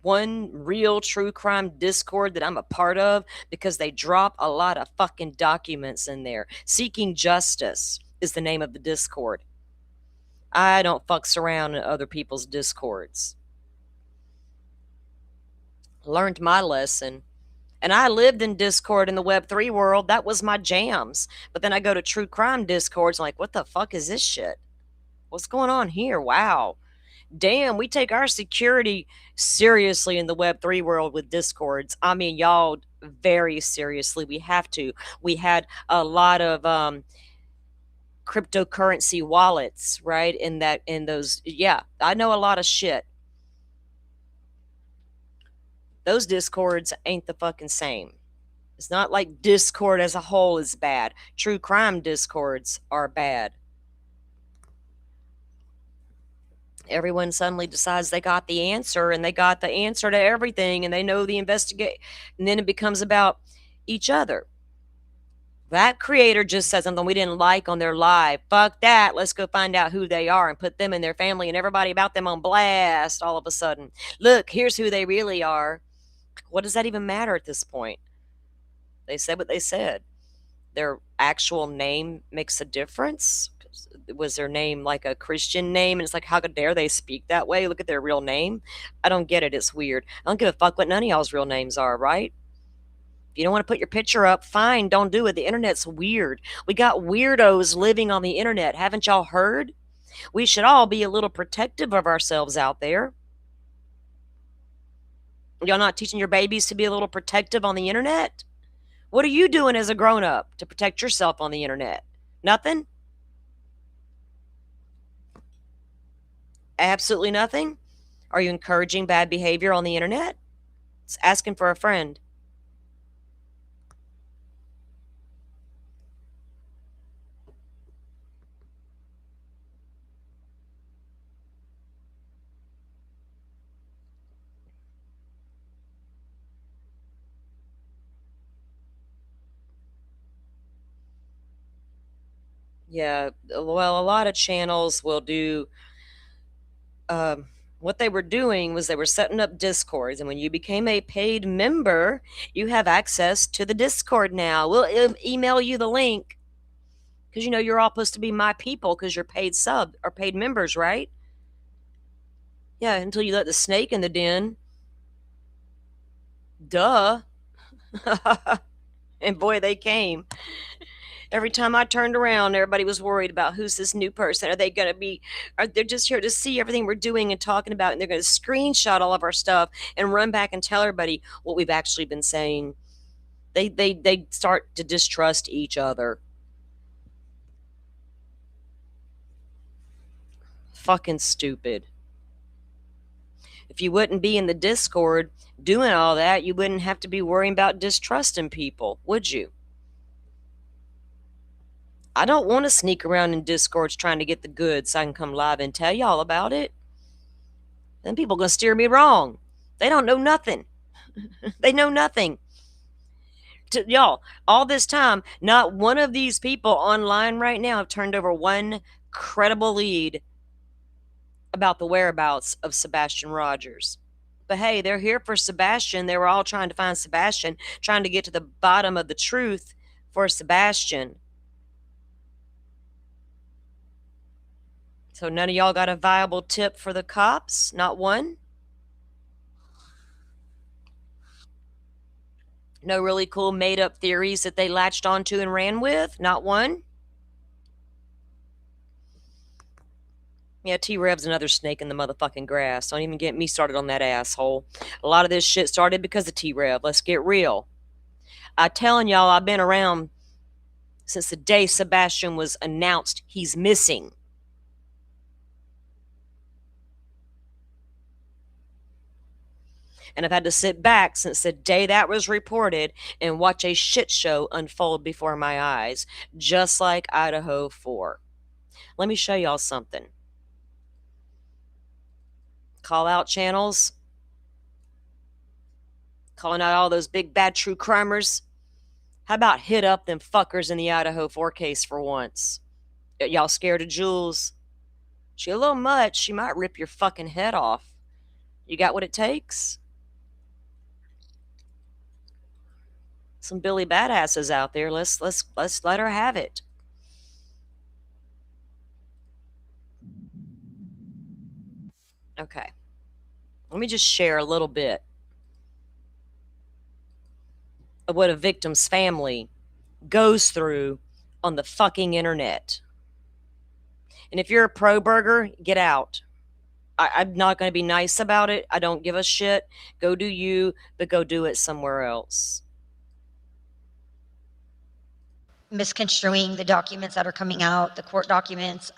S1: one real true crime discord that I'm a part of because they drop a lot of fucking documents in there. Seeking Justice is the name of the discord. I don't fucks around in other people's discords. Learned my lesson. And I lived in Discord in the Web3 world. That was my jams. But then I go to true crime discords. I'm like, what the fuck is this shit? What's going on here? Wow. Damn, we take our security seriously in the Web3 world with discords. I mean, y'all, very seriously. We have to. We had a lot of cryptocurrency wallets, right? In those, yeah, I know a lot of shit. Those discords ain't the fucking same. It's not like Discord as a whole is bad. True crime discords are bad. Everyone suddenly decides they got the answer and they got the answer to everything and they know the investigate, and then it becomes about each other. That creator just said something we didn't like on their live. Fuck that. Let's go find out who they are and put them and their family and everybody about them on blast all of a sudden. Look, here's who they really are. What does that even matter at this point? They said what they said. Their actual name makes a difference. Was their name like a Christian name? And it's like, how dare they speak that way? Look at their real name. I don't get it. It's weird. I don't give a fuck what none of y'all's real names are, right? If you don't want to put your picture up, fine, don't do it. The internet's weird. We got weirdos living on the internet. Haven't y'all heard? We should all be a little protective of ourselves out there. Y'all not teaching your babies to be a little protective on the internet? What are you doing as a grown up to protect yourself on the internet? Nothing? Absolutely nothing? Are you encouraging bad behavior on the internet? It's asking for a friend. Yeah, well, a lot of channels will do. What they were doing was they were setting up discords, and when you became a paid member, you have access to the Discord now. We'll email you the link because you know you're all supposed to be my people because you're paid sub or paid members, right? Yeah, until you let the snake in the den. Duh. And boy, they came. Every time I turned around, everybody was worried about who's this new person. Are they going to be, are they just here to see everything we're doing and talking about? And they're going to screenshot all of our stuff and run back and tell everybody what we've actually been saying. They start to distrust each other. Fucking stupid. If you wouldn't be in the Discord doing all that, you wouldn't have to be worrying about distrusting people, would you? I don't want to sneak around in Discords trying to get the goods so I can come live and tell y'all about it. Then people going to steer me wrong. They don't know nothing. They know nothing. Y'all, all this time, not one of these people online right now have turned over one credible lead about the whereabouts of Sebastian Rogers. But hey, they're here for Sebastian. They were all trying to find Sebastian, trying to get to the bottom of the truth for Sebastian. So none of y'all got a viable tip for the cops? Not one? No really cool made up theories that they latched onto and ran with? Not one? Yeah, T-Rev's another snake in the motherfucking grass. Don't even get me started on that asshole. A lot of this shit started because of T-Rev. Let's get real. I'm telling y'all, I've been around since the day Sebastian was announced he's missing. And I've had to sit back since the day that was reported and watch a shit show unfold before my eyes, just like Idaho 4. Let me show y'all something. Call out channels, calling out all those big bad true crimers. How about hit up them fuckers in the Idaho 4 case for once? Y'all scared of Jules? She a little much. She might rip your fucking head off. You got what it takes? Some Billy badasses out there. Let's let her have it. Okay. Let me just share a little bit of what a victim's family goes through on the fucking internet. And if you're a pro burger, get out. I'm not going to be nice about it. I don't give a shit. Go do you, but go do it somewhere else.
S3: Misconstruing the documents that are coming out, the court documents,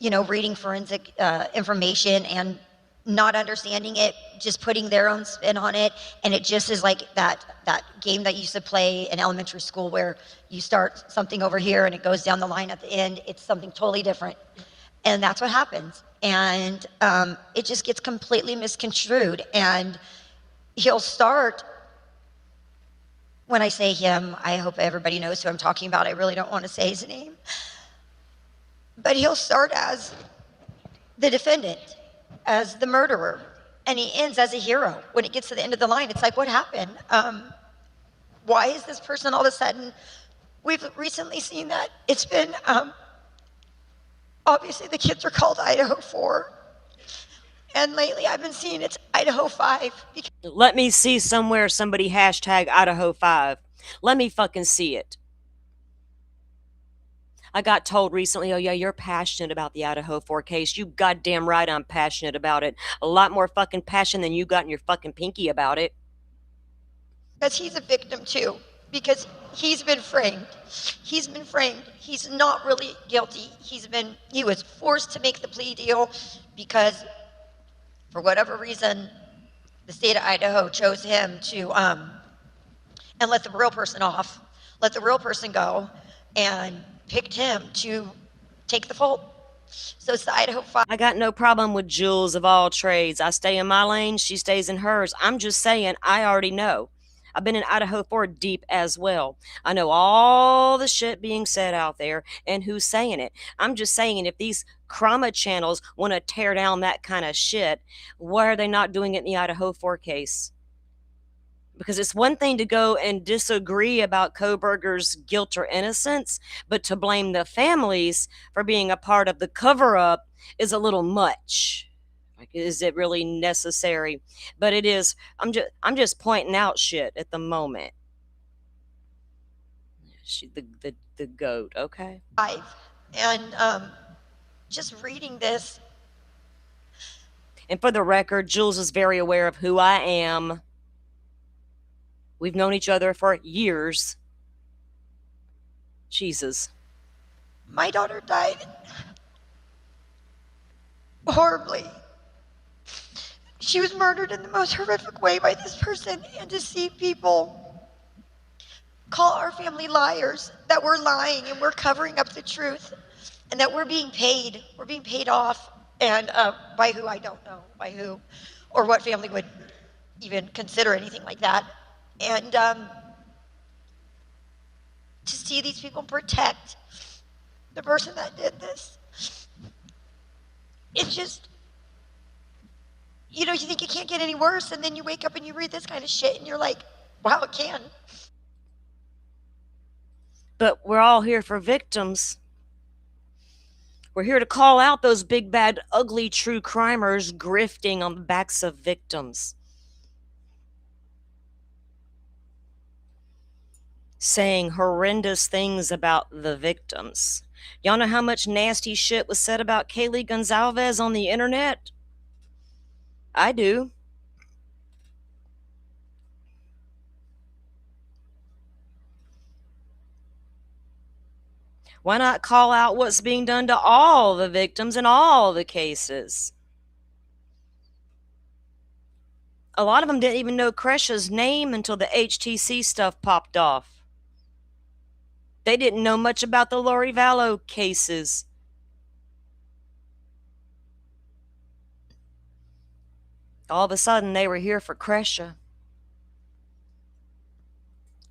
S3: reading forensic information and not understanding it, just putting their own spin on it, and it just is like that game that you used to play in elementary school where you start something over here and it goes down the line at the end. It's something totally different, and that's what happens. And it just gets completely misconstrued, and he'll start. When I say him, I hope everybody knows who I'm talking about. I really don't want to say his name. But he'll start as the defendant, as the murderer, and he ends as a hero. When it gets to the end of the line, it's like, what happened? Why is this person all of a sudden? We've recently seen that it's been, obviously the kids are called Idaho 4. And lately I've been seeing it's Idaho 5.
S1: Let me see somewhere somebody hashtag Idaho 5. Let me fucking see it. I got told recently, oh yeah, you're passionate about the Idaho 4 case. You goddamn right I'm passionate about it. A lot more fucking passion than you got in your fucking pinky about it.
S3: Because he's a victim too. Because he's been framed. He's been framed. He's not really guilty. He was forced to make the plea deal because for whatever reason, the state of Idaho chose him to, and let the real person off, let the real person go, and picked him to take the fault. So it's the Idaho 5.
S1: I got no problem with Jules of all trades. I stay in my lane, she stays in hers. I'm just saying, I already know. I've been in Idaho 4 deep as well. I know all the shit being said out there and who's saying it. I'm just saying, if these Crama channels want to tear down that kind of shit, why are they not doing it in the Idaho 4 case? Because it's one thing to go and disagree about Kohberger's guilt or innocence, but to blame the families for being a part of the cover-up is a little much. Like, is it really necessary? But it is. I'm just pointing out shit at the moment. The goat, okay?
S3: And just reading this.
S1: And for the record, Jules is very aware of who I am. We've known each other for years. Jesus.
S3: My daughter died horribly. She was murdered in the most horrific way by this person, and to see people call our family liars, that we're lying and we're covering up the truth, and that we're being paid off, and by who, I don't know, by who, or what family would even consider anything like that. And to see these people protect the person that did this, it's just, you think it can't get any worse, and then you wake up and you read this kind of shit, and you're like, wow, it can.
S1: But we're all here for victims. We're here to call out those big, bad, ugly true crimers grifting on the backs of victims. Saying horrendous things about the victims. Y'all know how much nasty shit was said about Kaylee Gonzalez on the internet? I do. Why not call out what's being done to all the victims in all the cases? A lot of them didn't even know Kresha's name until the HTC stuff popped off. They didn't know much about the Lori Vallow cases. All of a sudden, they were here for Kresha.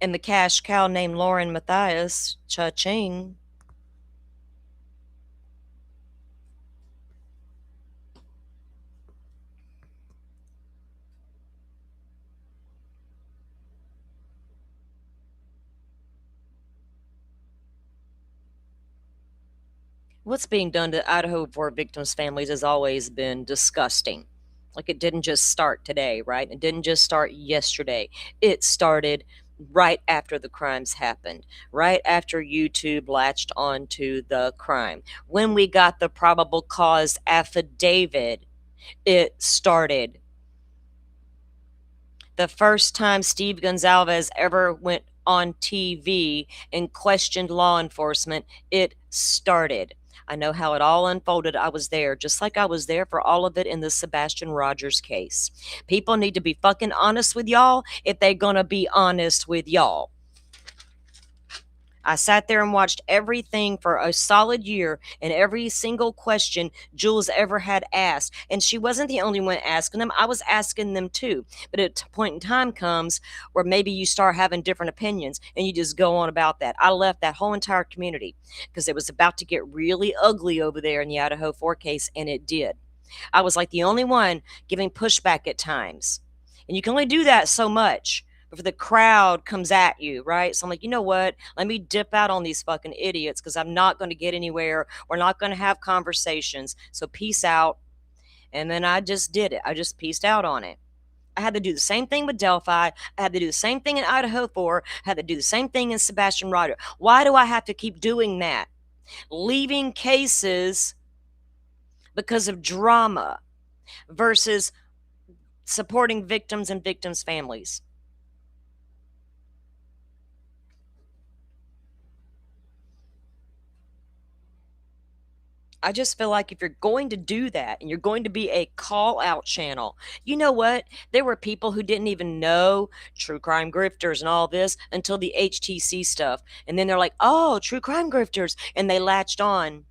S1: And the cash cow named Lauren Matthias, cha-ching. What's being done to Idaho 4 victims' families has always been disgusting. Like, it didn't just start today, right? It didn't just start yesterday. It started right after the crimes happened, right after YouTube latched onto the crime. When we got the probable cause affidavit, it started. The first time Steve Gonzalez ever went on TV and questioned law enforcement, it started. I know how it all unfolded. I was there, just like I was there for all of it in the Sebastian Rogers case. People need to be fucking honest with y'all if they're gonna be honest with y'all. I sat there and watched everything for a solid year and every single question Jules ever had asked. And she wasn't the only one asking them. I was asking them too. But at a point in time comes where maybe you start having different opinions and you just go on about that. I left that whole entire community because it was about to get really ugly over there in the Idaho 4 case, and it did. I was like the only one giving pushback at times. And you can only do that so much before the crowd comes at you, right? So I'm like, you know what? Let me dip out on these fucking idiots because I'm not going to get anywhere. We're not going to have conversations. So peace out. And then I just did it. I just pieced out on it. I had to do the same thing with Delphi. I had to do the same thing in Idaho 4. I had to do the same thing in Sebastian Ryder. Why do I have to keep doing that? Leaving cases because of drama versus supporting victims and victims' families. I just feel like if you're going to do that and you're going to be a call out channel, you know what? There were people who didn't even know true crime grifters and all this until the HTC stuff. And then they're like, oh, true crime grifters. And they latched on,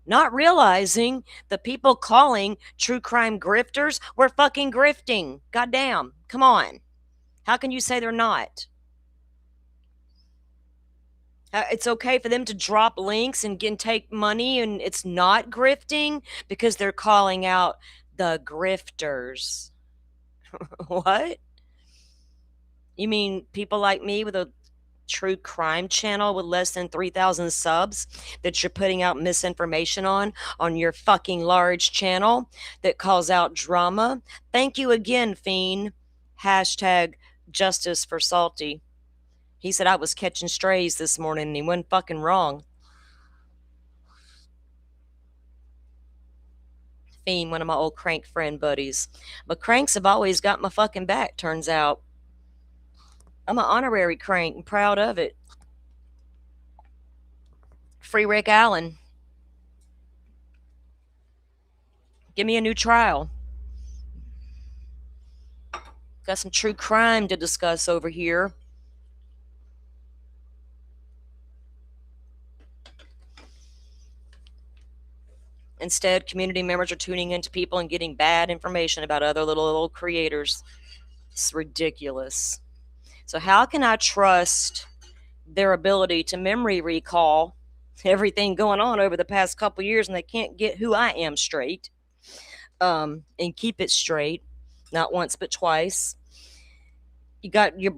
S1: not realizing the people calling true crime grifters were fucking grifting. Goddamn. Come on. How can you say they're not? It's okay for them to drop links and take money, and it's not grifting because they're calling out the grifters. What? You mean people like me with a true crime channel with less than 3,000 subs that you're putting out misinformation on your fucking large channel that calls out drama? Thank you again, Fiend. Hashtag justice for Salty. He said I was catching strays this morning and he wasn't fucking wrong. Fiend, one of my old crank friend buddies. But cranks have always got my fucking back, turns out. I'm an honorary crank and proud of it. Free Rick Allen. Give me a new trial. Got some true crime to discuss over here. Instead, community members are tuning into people and getting bad information about other little old creators. It's ridiculous. So how can I trust their ability to memory recall everything going on over the past couple years and they can't get who I am straight and keep it straight, not once but twice? You got your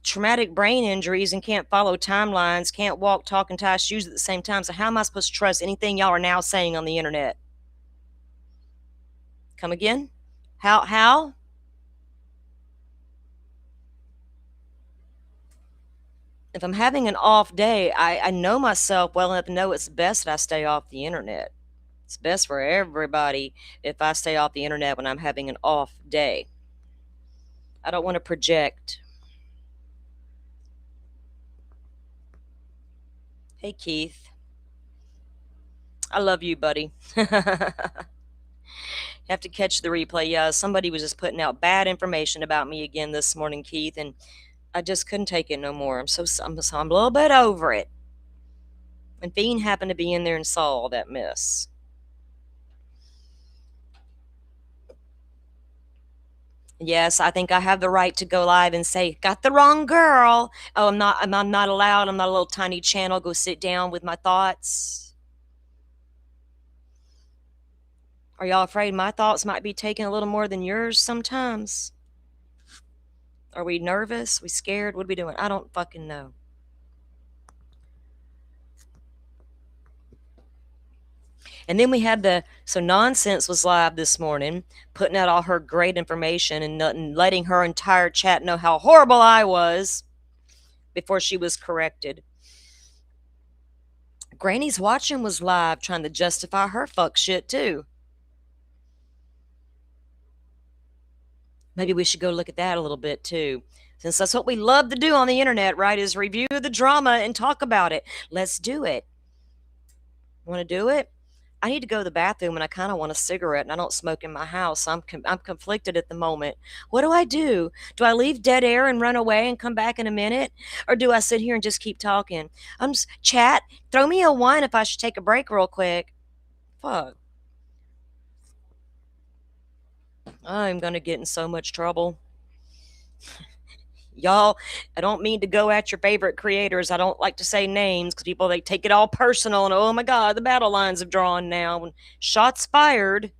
S1: traumatic brain injuries and can't follow timelines, can't walk, talk, and tie shoes at the same time. So how am I supposed to trust anything y'all are now saying on the internet? Come again? How? If I'm having an off day, I know myself well enough to know it's best that I stay off the internet. It's best for everybody if I stay off the internet when I'm having an off day. I don't want to project. Hey, Keith. I love you, buddy. You have to catch the replay. Yeah, somebody was just putting out bad information about me again this morning, Keith, and I just couldn't take it no more. I'm a little bit over it. And Fiend happened to be in there and saw all that mess. Yes, I think I have the right to go live and say, got the wrong girl. Oh, I'm not allowed. I'm not a little tiny channel. Go sit down with my thoughts. Are y'all afraid my thoughts might be taking a little more than yours sometimes? Are we nervous? We scared? What are we doing? I don't fucking know. And then we had so Nonsense was live this morning, putting out all her great information and letting her entire chat know how horrible I was before she was corrected. Granny's Watching was live trying to justify her fuck shit too. Maybe we should go look at that a little bit too. Since that's what we love to do on the internet, right? Is review the drama and talk about it. Let's do it. Want to do it? I need to go to the bathroom and I kind of want a cigarette and I don't smoke in my house. I'm conflicted at the moment. What do I do? Do I leave dead air and run away and come back in a minute? Or do I sit here and just keep talking? Chat, throw me a one if I should take a break real quick. Fuck. I'm going to get in so much trouble. Y'all, I don't mean to go at your favorite creators. I don't like to say names because people, they take it all personal and, oh my God, the battle lines have drawn now. Shots fired.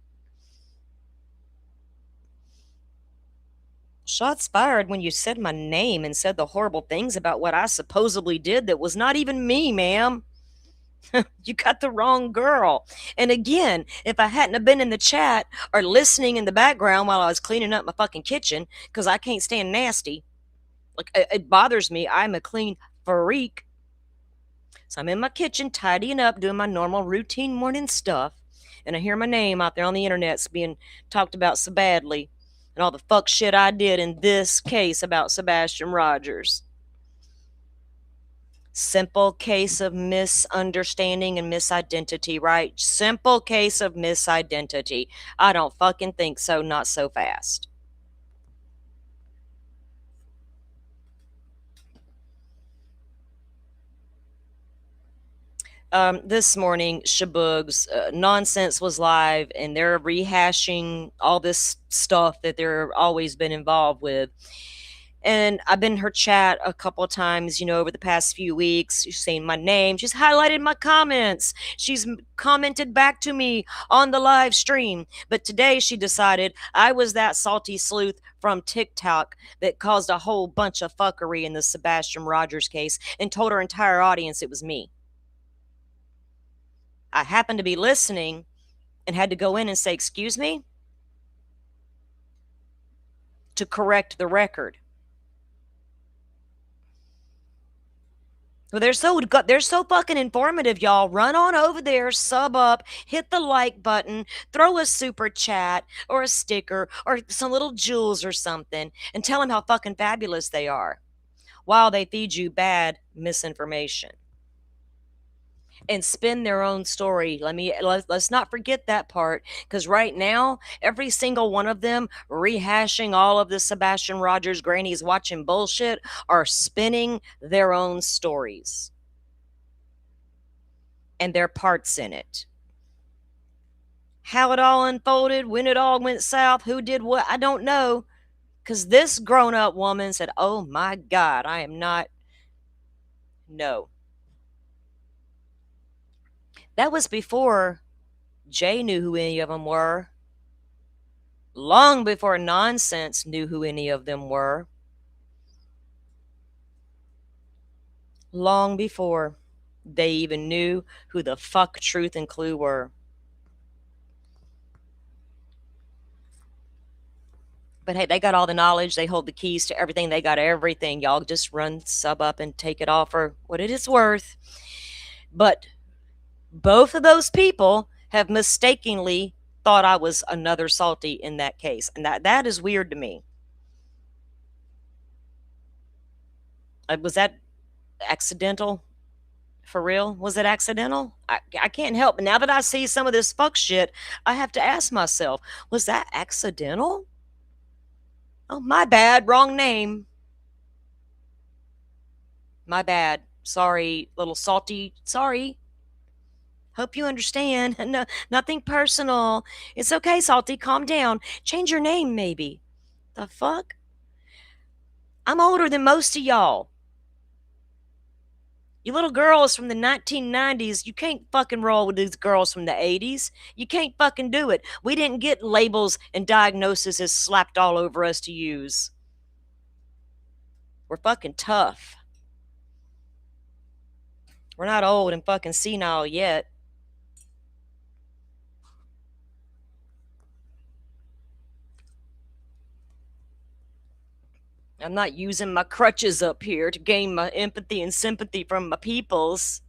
S1: Shots fired when you said my name and said the horrible things about what I supposedly did that was not even me, ma'am. You got the wrong girl. And again, if I hadn't have been in the chat or listening in the background while I was cleaning up my fucking kitchen, because I can't stand nasty, like it bothers me. I'm a clean freak. So I'm in my kitchen tidying up, doing my normal routine morning stuff, and I hear my name out there on the internet being talked about so badly, and all the fuck shit I did in this case about Sebastian Rogers. Simple case of misunderstanding and misidentity, right? Simple case of misidentity. I don't fucking think so, not so fast. This morning, Shaboogs, Nonsense was live, and they're rehashing all this stuff that they're always been involved with. And I've been in her chat a couple of times, over the past few weeks. She's saying my name. She's highlighted my comments. She's commented back to me on the live stream. But today she decided I was that salty sleuth from TikTok that caused a whole bunch of fuckery in the Sebastian Rogers case and told her entire audience it was me. I happened to be listening and had to go in and say, excuse me, to correct the record. Well, they're so fucking informative, y'all. Run on over there, sub up, hit the like button, throw a super chat or a sticker or some little jewels or something, and tell them how fucking fabulous they are while they feed you bad misinformation. And spin their own story. Let's not forget that part, because right now every single one of them rehashing all of the Sebastian Rogers Granny's Watching bullshit are spinning their own stories and their parts in it. How it all unfolded, when it all went south, who did what, I don't know, because this grown-up woman said, oh my God, I am not. No. That was before Jay knew who any of them were. Long before Nonsense knew who any of them were. Long before they even knew who the fuck Truth and Clue were. But hey, they got all the knowledge. They hold the keys to everything. They got everything. Y'all just run, sub up, and take it all for what it is worth. But both of those people have mistakenly thought I was another Salty in that case. And that is weird to me. Was that accidental? For real? Was it accidental? I can't help. But now that I see some of this fuck shit, I have to ask myself, was that accidental? Oh, my bad. Wrong name. My bad. Sorry, little Salty. Sorry. Hope you understand. No, nothing personal. It's okay, Salty. Calm down. Change your name, maybe. The fuck? I'm older than most of y'all. You little girls from the 1990s, you can't fucking roll with these girls from the 80s. You can't fucking do it. We didn't get labels and diagnoses slapped all over us to use. We're fucking tough. We're not old and fucking senile yet. I'm not using my crutches up here to gain my empathy and sympathy from my peoples.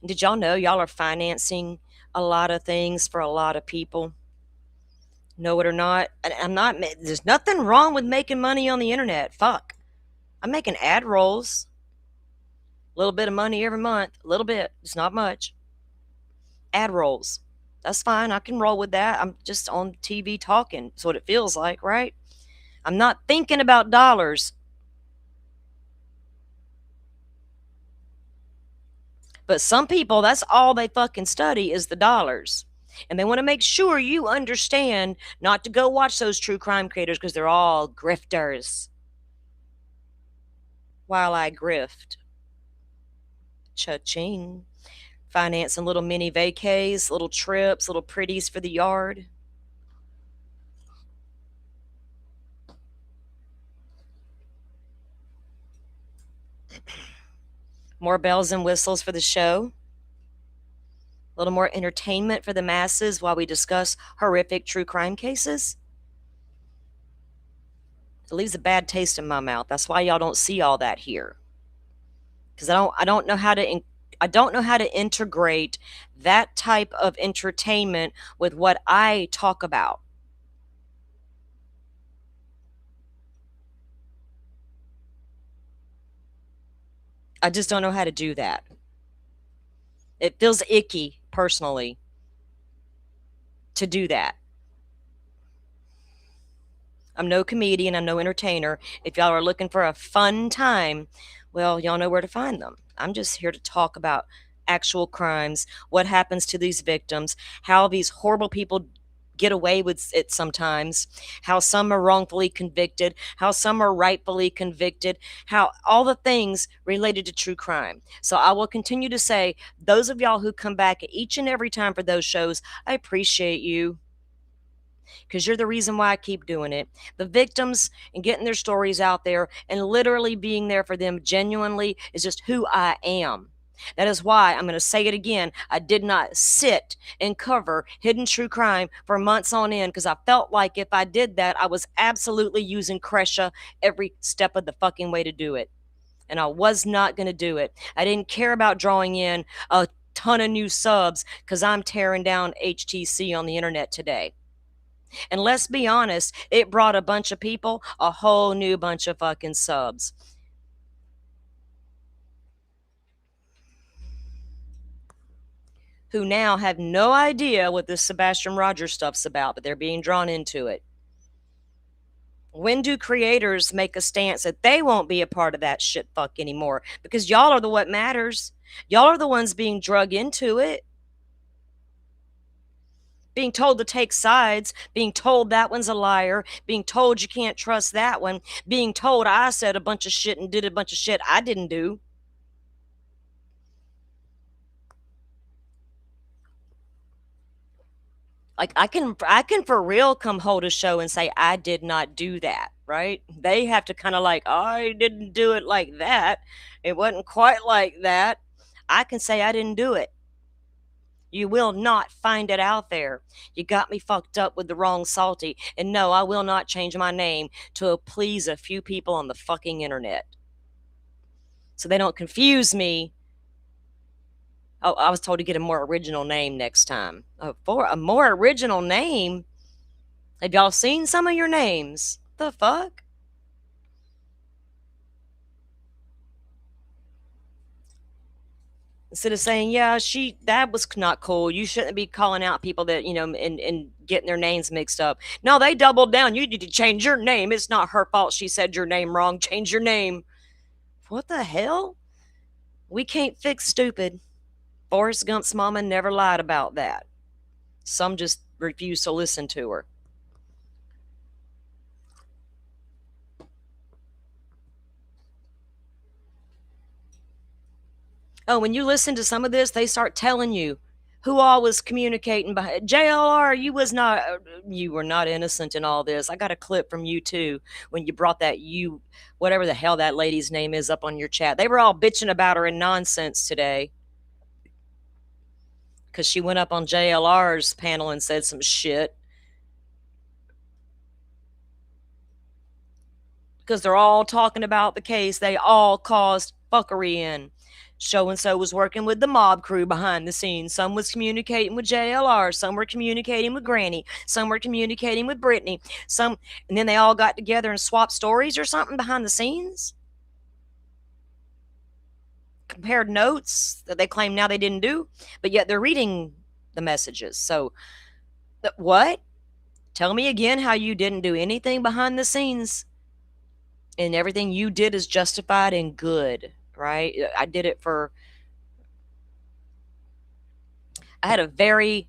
S1: And did y'all know y'all are financing a lot of things for a lot of people? Know it or not? I'm not, there's nothing wrong with making money on the internet. Fuck. I'm making ad rolls. A little bit of money every month. A little bit. It's not much. Ad rolls. That's fine. I can roll with that. I'm just on TV talking. That's what it feels like, right? I'm not thinking about dollars. But some people, that's all they fucking study is the dollars. And they want to make sure you understand not to go watch those true crime creators because they're all grifters. While I grift. Cha-ching. Financing little mini vacays, little trips, little pretties for the yard. More bells and whistles for the show. A little more entertainment for the masses while we discuss horrific true crime cases. It leaves a bad taste in my mouth. That's why y'all don't see all that here. Because I don't know how to integrate that type of entertainment with what I talk about. I just don't know how to do that. It feels icky, personally, to do that. I'm no comedian, I'm no entertainer. If y'all are looking for a fun time, well, y'all know where to find them. I'm just here to talk about actual crimes, what happens to these victims, how these horrible people get away with it sometimes, how some are wrongfully convicted, how some are rightfully convicted, how all the things related to true crime. So I will continue to say, those of y'all who come back each and every time for those shows, I appreciate you because you're the reason why I keep doing it. The victims and getting their stories out there and literally being there for them genuinely is just who I am. That is why I'm going to say it again. I did not sit and cover hidden true crime for months on end because I felt like if I did that, I was absolutely using Kresha every step of the fucking way to do it. And I was not going to do it. I didn't care about drawing in a ton of new subs because I'm tearing down HTC on the internet today. And let's be honest, it brought a bunch of people a whole new bunch of fucking subs. Who now have no idea what this Sebastian Rogers stuff's about, but they're being drawn into it. When do creators make a stance that they won't be a part of that shit fuck anymore? Because y'all are the what matters. Y'all are the ones being drug into it. Being told to take sides, being told that one's a liar, being told you can't trust that one, being told I said a bunch of shit and did a bunch of shit I didn't do. Like I can for real come hold a show and say I did not do that, right? They have to kind of like, I didn't do it like that. It wasn't quite like that. I can say I didn't do it. You will not find it out there. You got me fucked up with the wrong salty. And no, I will not change my name to please a few people on the fucking internet. So they don't confuse me. Oh, I was told to get a more original name next time. Oh, for a more original name? Have y'all seen some of your names? The fuck? Instead of saying, yeah, that was not cool. You shouldn't be calling out people that, and getting their names mixed up. No, they doubled down. You need to change your name. It's not her fault she said your name wrong. Change your name. What the hell? We can't fix stupid. Forrest Gump's mama never lied about that. Some just refuse to listen to her. Oh, when you listen to some of this, they start telling you who all was communicating behind JLR. You were not innocent in all this. I got a clip from you too when you brought that whatever the hell that lady's name is up on your chat. They were all bitching about her in nonsense today because she went up on JLR's panel and said some shit. because they're all talking about the case they all caused fuckery in. So and so was working with the mob crew behind the scenes. Some was communicating with JLR. Some were communicating with Granny. Some were communicating with Brittany. Some, and then they all got together and swapped stories or something behind the scenes. Compared notes that they claim now they didn't do, but yet they're reading the messages. So, what? Tell me again how you didn't do anything behind the scenes and everything you did is justified and good, right? I did it for, I had a very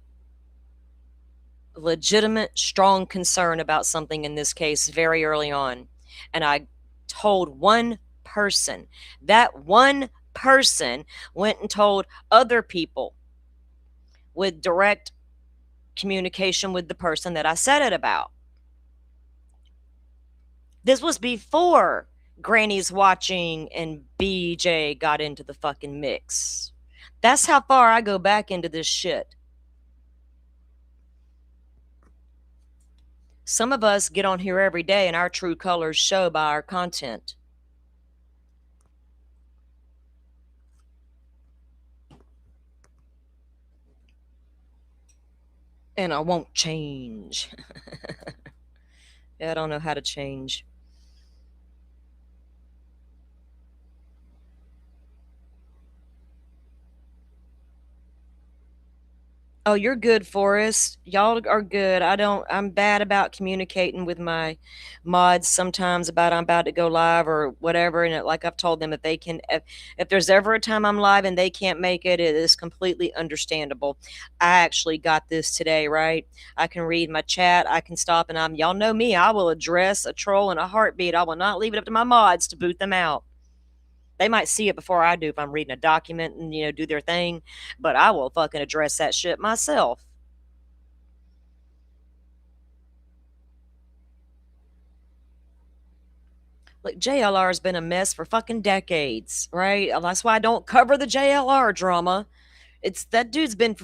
S1: legitimate, strong concern about something in this case very early on. And I told one person. That one person went and told other people with direct communication with the person that I said it about. This was before Granny's watching and BJ got into the fucking mix. That's how far I go back into this shit. Some of us get on here every day and our true colors show by our content. And I won't change. I don't know how to change. Oh, you're good, Forrest. Y'all are good. I'm bad about communicating with my mods sometimes about I'm about to go live or whatever. And like I've told them, if there's ever a time I'm live and they can't make it, it is completely understandable. I actually got this today, right? I can read my chat. I can stop and y'all know me. I will address a troll in a heartbeat. I will not leave it up to my mods to boot them out. They might see it before I do if I'm reading a document and, do their thing, but I will fucking address that shit myself. Like, JLR has been a mess for fucking decades, right? That's why I don't cover the JLR drama. It's that dude's been,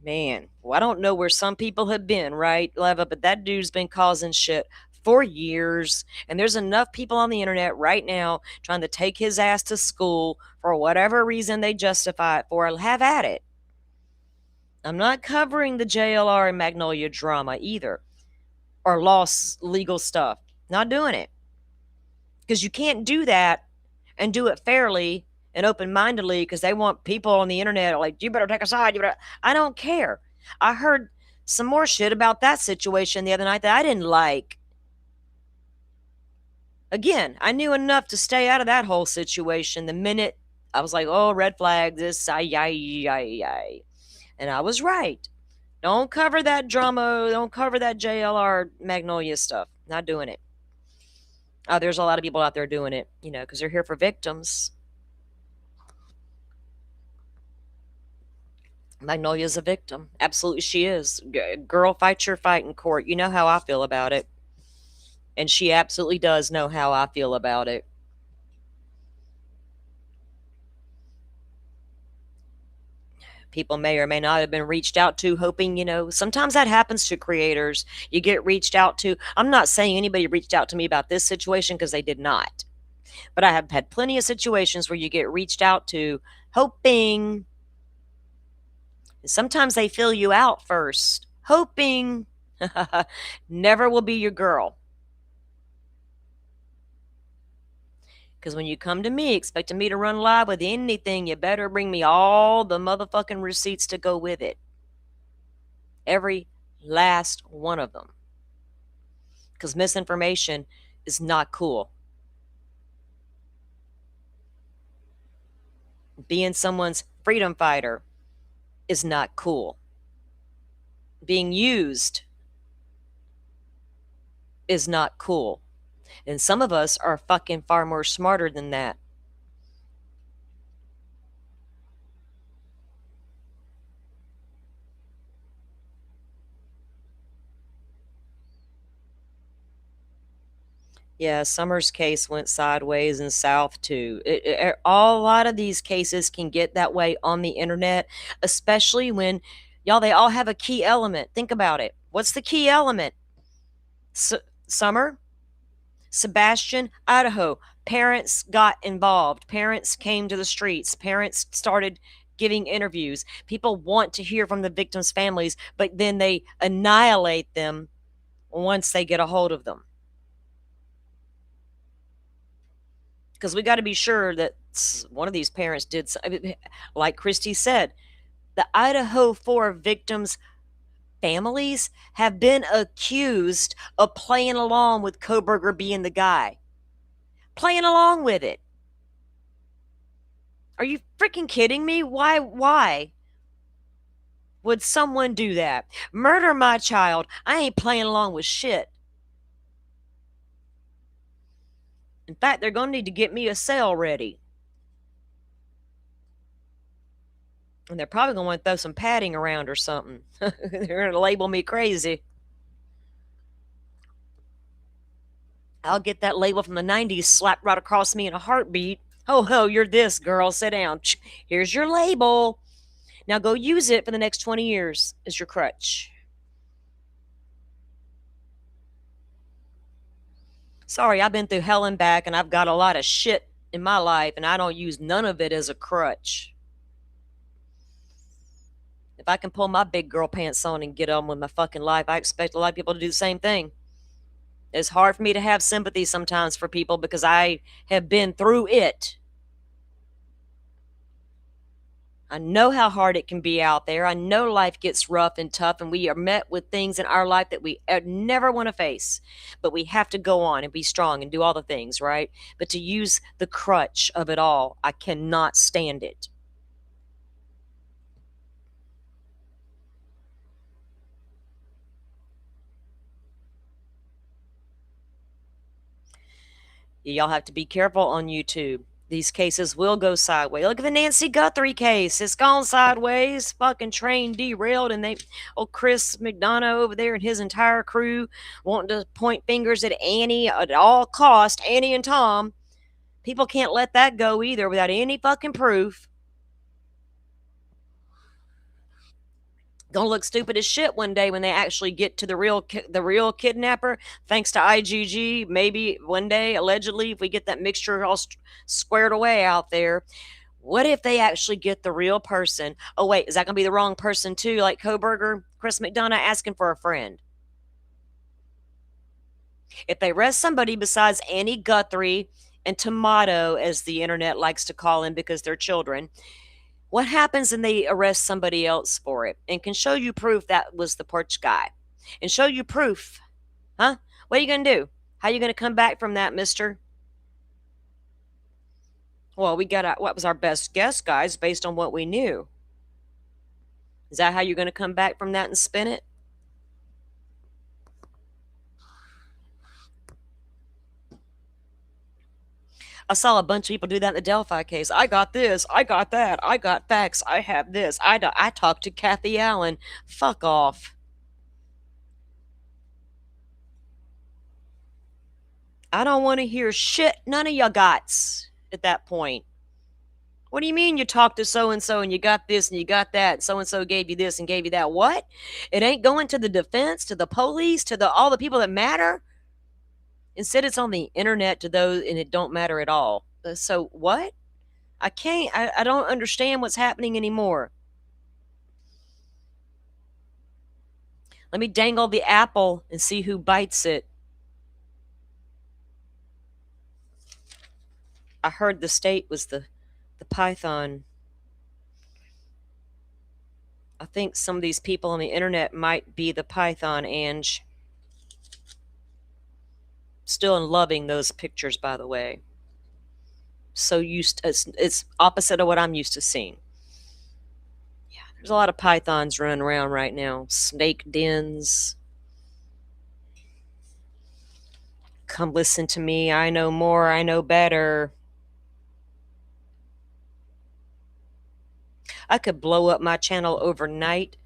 S1: man, well, I don't know where some people have been, right, Leva, but that dude's been causing shit for years. And there's enough people on the internet right now trying to take his ass to school for whatever reason they justify it for. Have at it. I'm not covering the JLR and Magnolia drama either, or lost legal stuff. Not doing it. Because you can't do that and do it fairly and open-mindedly because they want people on the internet like, you better take a side. I don't care. I heard some more shit about that situation the other night that I didn't like. Again, I knew enough to stay out of that whole situation the minute I was like, oh, red flag, this, ay. And I was right. Don't cover that drama. Don't cover that JLR Magnolia stuff. Not doing it. There's a lot of people out there doing it, because they're here for victims. Magnolia's a victim. Absolutely, she is. Girl, fight your fight in court. You know how I feel about it. And she absolutely does know how I feel about it. People may or may not have been reached out to hoping, sometimes that happens to creators. You get reached out to. I'm not saying anybody reached out to me about this situation because they did not. But I have had plenty of situations where you get reached out to hoping. Sometimes they fill you out first, hoping. Never will be your girl. Because when you come to me expecting me to run live with anything, you better bring me all the motherfucking receipts to go with it. Every last one of them. Because misinformation is not cool. Being someone's freedom fighter is not cool. Being used is not cool. And some of us are fucking far more smarter than that. Yeah, Summer's case went sideways and south too. A lot of these cases can get that way on the internet, especially when, y'all, they all have a key element. Think about it. What's the key element? Summer? Sebastian, Idaho, parents got involved. Parents came to the streets. Parents started giving interviews. People want to hear from the victims' families, but then they annihilate them once they get a hold of them. Because we got to be sure that one of these parents did, like Christy said, the Idaho 4 victims' families have been accused of playing along with Koberger being the guy. Playing along with it. Are you freaking kidding me? Why would someone do that? Murder my child. I ain't playing along with shit. In fact, they're going to need to get me a cell ready. And they're probably going to want to throw some padding around or something. They're going to label me crazy. I'll get that label from the 90s slapped right across me in a heartbeat. Oh, you're this, girl. Sit down. Here's your label. Now go use it for the next 20 years as your crutch. Sorry, I've been through hell and back, and I've got a lot of shit in my life, and I don't use none of it as a crutch. If I can pull my big girl pants on and get on with my fucking life, I expect a lot of people to do the same thing. It's hard for me to have sympathy sometimes for people because I have been through it. I know how hard it can be out there. I know life gets rough and tough, and we are met with things in our life that we never want to face. But we have to go on and be strong and do all the things, right? But to use the crutch of it all, I cannot stand it. Y'all have to be careful on YouTube. These cases will go sideways. Look at the Nancy Guthrie case. It's gone sideways. Fucking train derailed, and Chris McDonough over there and his entire crew wanting to point fingers at Annie at all cost, Annie and Tom. People can't let that go either without any fucking proof. Gonna look stupid as shit one day when they actually get to the real kidnapper. Thanks to IGG, maybe one day, allegedly, if we get that mixture all squared away out there. What if they actually get the real person? Oh wait, is that gonna be the wrong person too? Like Koberger, Chris McDonough asking for a friend. If they arrest somebody besides Annie Guthrie and Tomato, as the internet likes to call him because they're children, what happens when they arrest somebody else for it and can show you proof that was the porch guy and show you proof? Huh? What are you going to do? How are you going to come back from that, mister? Well, we got what was our best guess, guys, based on what we knew. Is that how you're going to come back from that and spin it? I saw a bunch of people do that in the Delphi case. I got this. I got that. I got facts. I have this. I talked to Kathy Allen. Fuck off. I don't want to hear shit none of y'all gots at that point. What do you mean you talked to so-and-so and you got this and you got that, and so-and-so gave you this and gave you that? What? It ain't going to the defense, to the police, to all the people that matter? Instead, it's on the internet to those, and it don't matter at all. So what? I don't understand what's happening anymore. Let me dangle the apple and see who bites it. I heard the state was the python. I think some of these people on the internet might be the python, Ange. Still in loving those pictures, by the way. So it's opposite of what I'm used to seeing. Yeah, there's a lot of pythons running around right now. Snake dens. Come listen to me. I know more. I know better. I could blow up my channel overnight,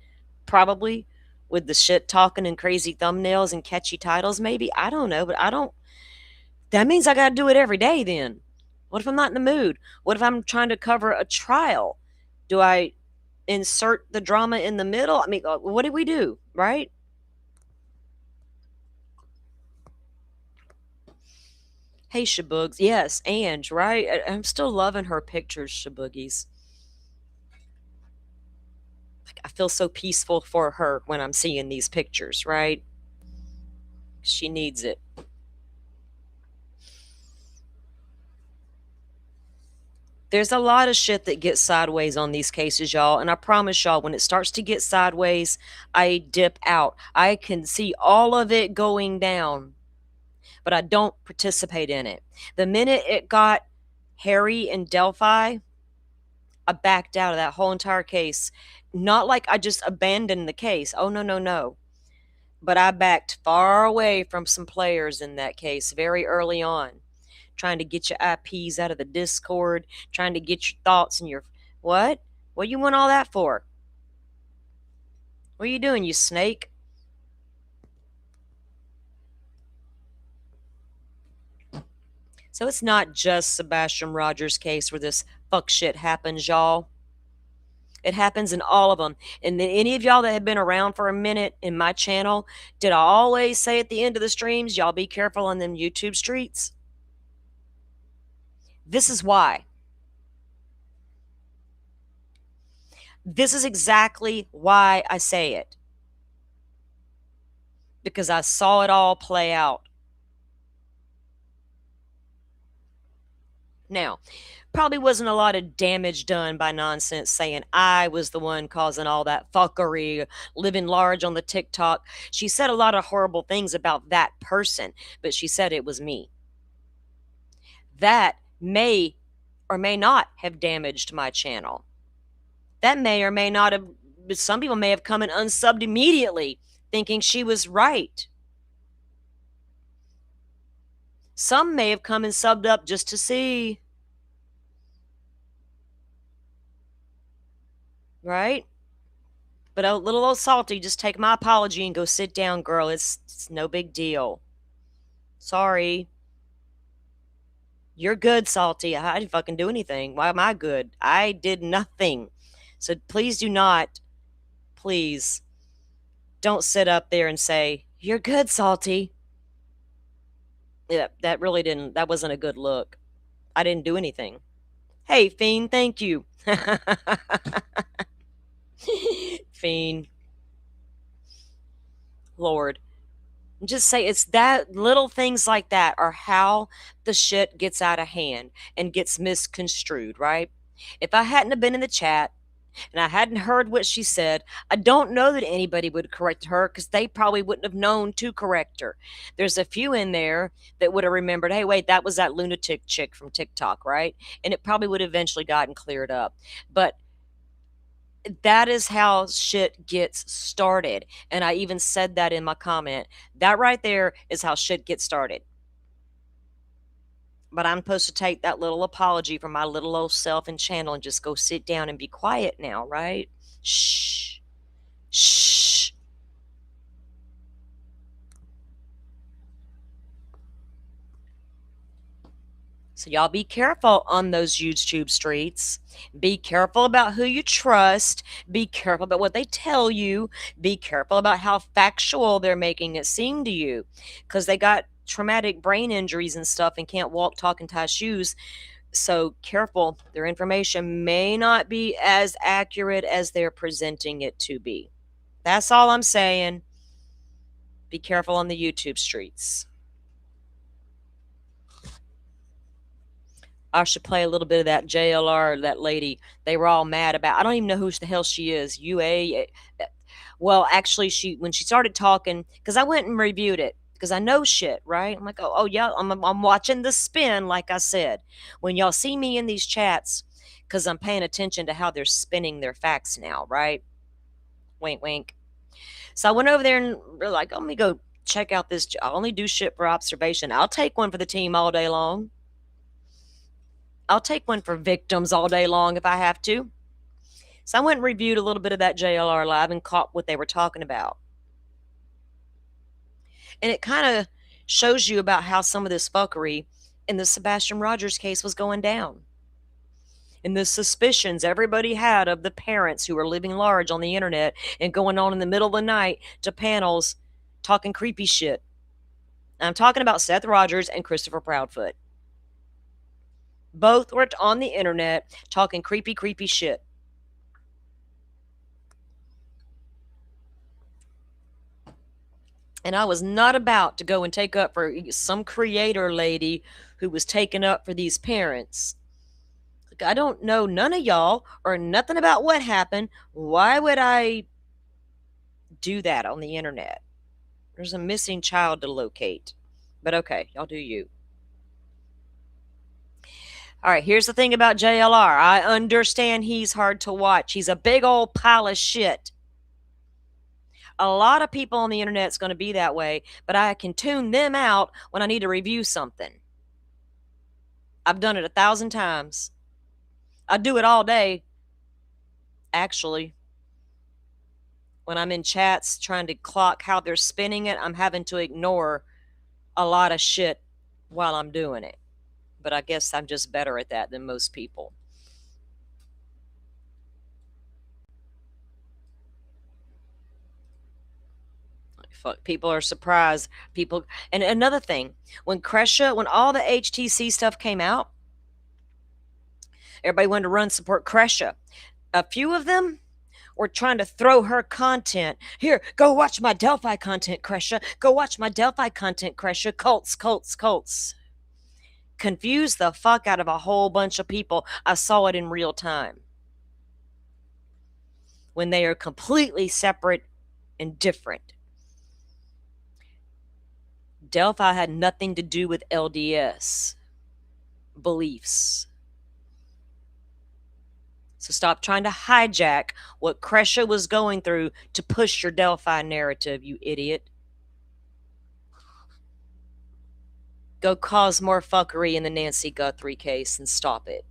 S1: probably, with the shit talking and crazy thumbnails and catchy titles, maybe. I don't know, but that means I got to do it every day then. What if I'm not in the mood? What if I'm trying to cover a trial? Do I insert the drama in the middle? I mean, what do we do, right? Hey, Shabugs. Yes, Ange, right? I'm still loving her pictures, Shaboogies. Like, I feel so peaceful for her when I'm seeing these pictures, right? She needs it. There's a lot of shit that gets sideways on these cases, y'all. And I promise y'all, when it starts to get sideways, I dip out. I can see all of it going down, but I don't participate in it. The minute it got Harry and Delphi, I backed out of that whole entire case. Not like I just abandoned the case. Oh, no, no, no. But I backed far away from some players in that case very early on, trying to get your IPs out of the Discord, trying to get your thoughts and your what? What you want all that for? What are you doing, you snake? So it's not just Sebastian Rogers' case where this fuck shit happens, y'all. It happens in all of them. And then any of y'all that have been around for a minute in my channel, did I always say at the end of the streams, y'all be careful on them YouTube streets? This is why. This is exactly why I say it. Because I saw it all play out. Now, probably wasn't a lot of damage done by nonsense saying I was the one causing all that fuckery, living large on the TikTok. She said a lot of horrible things about that person, but she said it was me. That may or may not have damaged my channel. That may or may not have, some people may have come and unsubbed immediately thinking she was right. Some may have come and subbed up just to see. Right? But a little old Salty, just take my apology and go sit down, girl. It's no big deal. Sorry. You're good, Salty. I didn't fucking do anything. Why am I good? I did nothing. So please do not, please, don't sit up there and say, you're good, Salty. Yeah, that really didn't, that wasn't a good look. I didn't do anything. Hey, Fiend, thank you. Fiend. Lord. Just say it's that little things like that are how the shit gets out of hand and gets misconstrued, right? If I hadn't have been in the chat and I hadn't heard what she said, I don't know that anybody would correct her because they probably wouldn't have known to correct her. There's a few in there that would have remembered, hey, wait, that was that lunatic chick from TikTok, right? And it probably would have eventually gotten cleared up. But that is how shit gets started. And I even said that in my comment. That right there is how shit gets started. But I'm supposed to take that little apology from my little old self and channel and just go sit down and be quiet now, right? Shh. Shh. So y'all be careful on those YouTube streets. Be careful about who you trust. Be careful about what they tell you. Be careful about how factual they're making it seem to you. Because they got traumatic brain injuries and stuff and can't walk, talk, and tie shoes. So careful. Their information may not be as accurate as they're presenting it to be. That's all I'm saying. Be careful on the YouTube streets. I should play a little bit of that JLR, that lady. They were all mad about. I don't even know who the hell she is. UA. Well, actually, when she started talking, because I went and reviewed it, because I know shit, right? I'm like, oh yeah, I'm watching the spin, like I said. When y'all see me in these chats, because I'm paying attention to how they're spinning their facts now, right? Wink, wink. So I went over there and like, let me go check out this. I only do shit for observation. I'll take one for the team all day long. I'll take one for victims all day long if I have to. So I went and reviewed a little bit of that JLR live and caught what they were talking about. And it kind of shows you about how some of this fuckery in the Sebastian Rogers case was going down. And the suspicions everybody had of the parents who were living large on the internet and going on in the middle of the night to panels talking creepy shit. I'm talking about Seth Rogers and Christopher Proudfoot. Both were on the internet talking creepy, creepy shit. And I was not about to go and take up for some creator lady who was taking up for these parents. Like, I don't know none of y'all or nothing about what happened. Why would I do that on the internet? There's a missing child to locate. But okay, y'all do you. All right, here's the thing about JLR. I understand he's hard to watch. He's a big old pile of shit. A lot of people on the internet's going to be that way, but I can tune them out when I need to review something. I've done it 1,000 times. I do it all day, actually. When I'm in chats trying to clock how they're spinning it, I'm having to ignore a lot of shit while I'm doing it. But I guess I'm just better at that than most people. Fuck, people are surprised. People, and another thing, when all the HTC stuff came out, everybody wanted to run support Kresha. A few of them were trying to throw her content. Here, go watch my Delphi content, Kresha. Go watch my Delphi content, Kresha. Cults, cults, cults. Confused the fuck out of a whole bunch of people. I saw it in real time. When they are completely separate and different. Delphi had nothing to do with LDS beliefs. So stop trying to hijack what Kresha was going through to push your Delphi narrative, you idiot. Go cause more fuckery in the Nancy Guthrie case and stop it.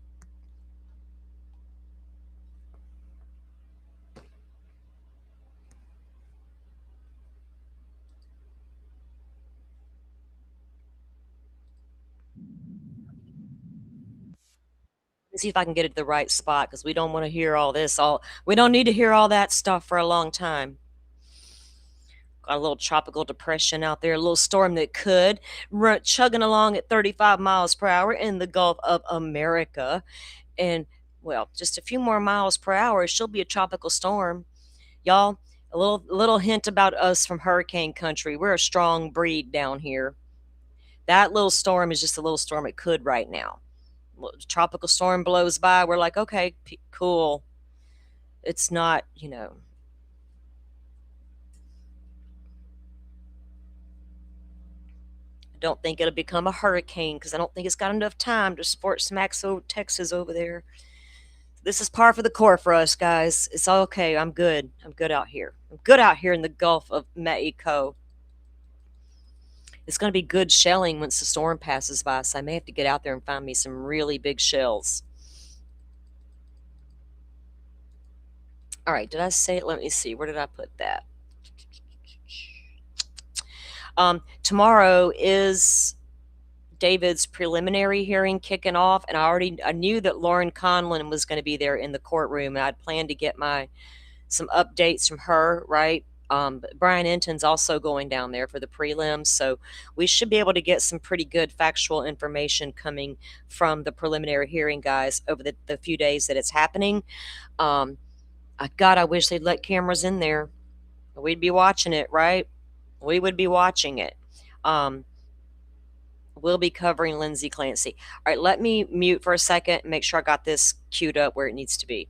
S1: Let's see if I can get it to the right spot, because we don't want to hear all this. We don't need to hear all that stuff for a long time. Got a little tropical depression out there, a little storm that could run chugging along at 35 miles per hour in the Gulf of America. And, well, just a few more miles per hour, she'll be a tropical storm. Y'all, a little hint about us from hurricane country. We're a strong breed down here. That little storm is just a little storm. It could right now. Tropical storm blows by. We're like, okay, cool. It's not, I don't think it'll become a hurricane because I don't think it's got enough time to support some Maxo Texas over there. This is par for the course for us, guys. It's all okay. I'm good. I'm good out here. I'm good out here in the Gulf of Mexico. It's going to be good shelling once the storm passes by, so I may have to get out there and find me some really big shells. All right, did I say it? Let me see. Where did I put that? Tomorrow is David's preliminary hearing kicking off, and I knew that Lauren Conlon was going to be there in the courtroom, and I'd planned to get some updates from her, right? But Brian Enton's also going down there for the prelims, so we should be able to get some pretty good factual information coming from the preliminary hearing guys over the few days that it's happening. God, I wish they'd let cameras in there. We'd be watching it, right? We would be watching it. We'll be covering Lindsay Clancy. All right, let me mute for a second and make sure I got this queued up where it needs to be.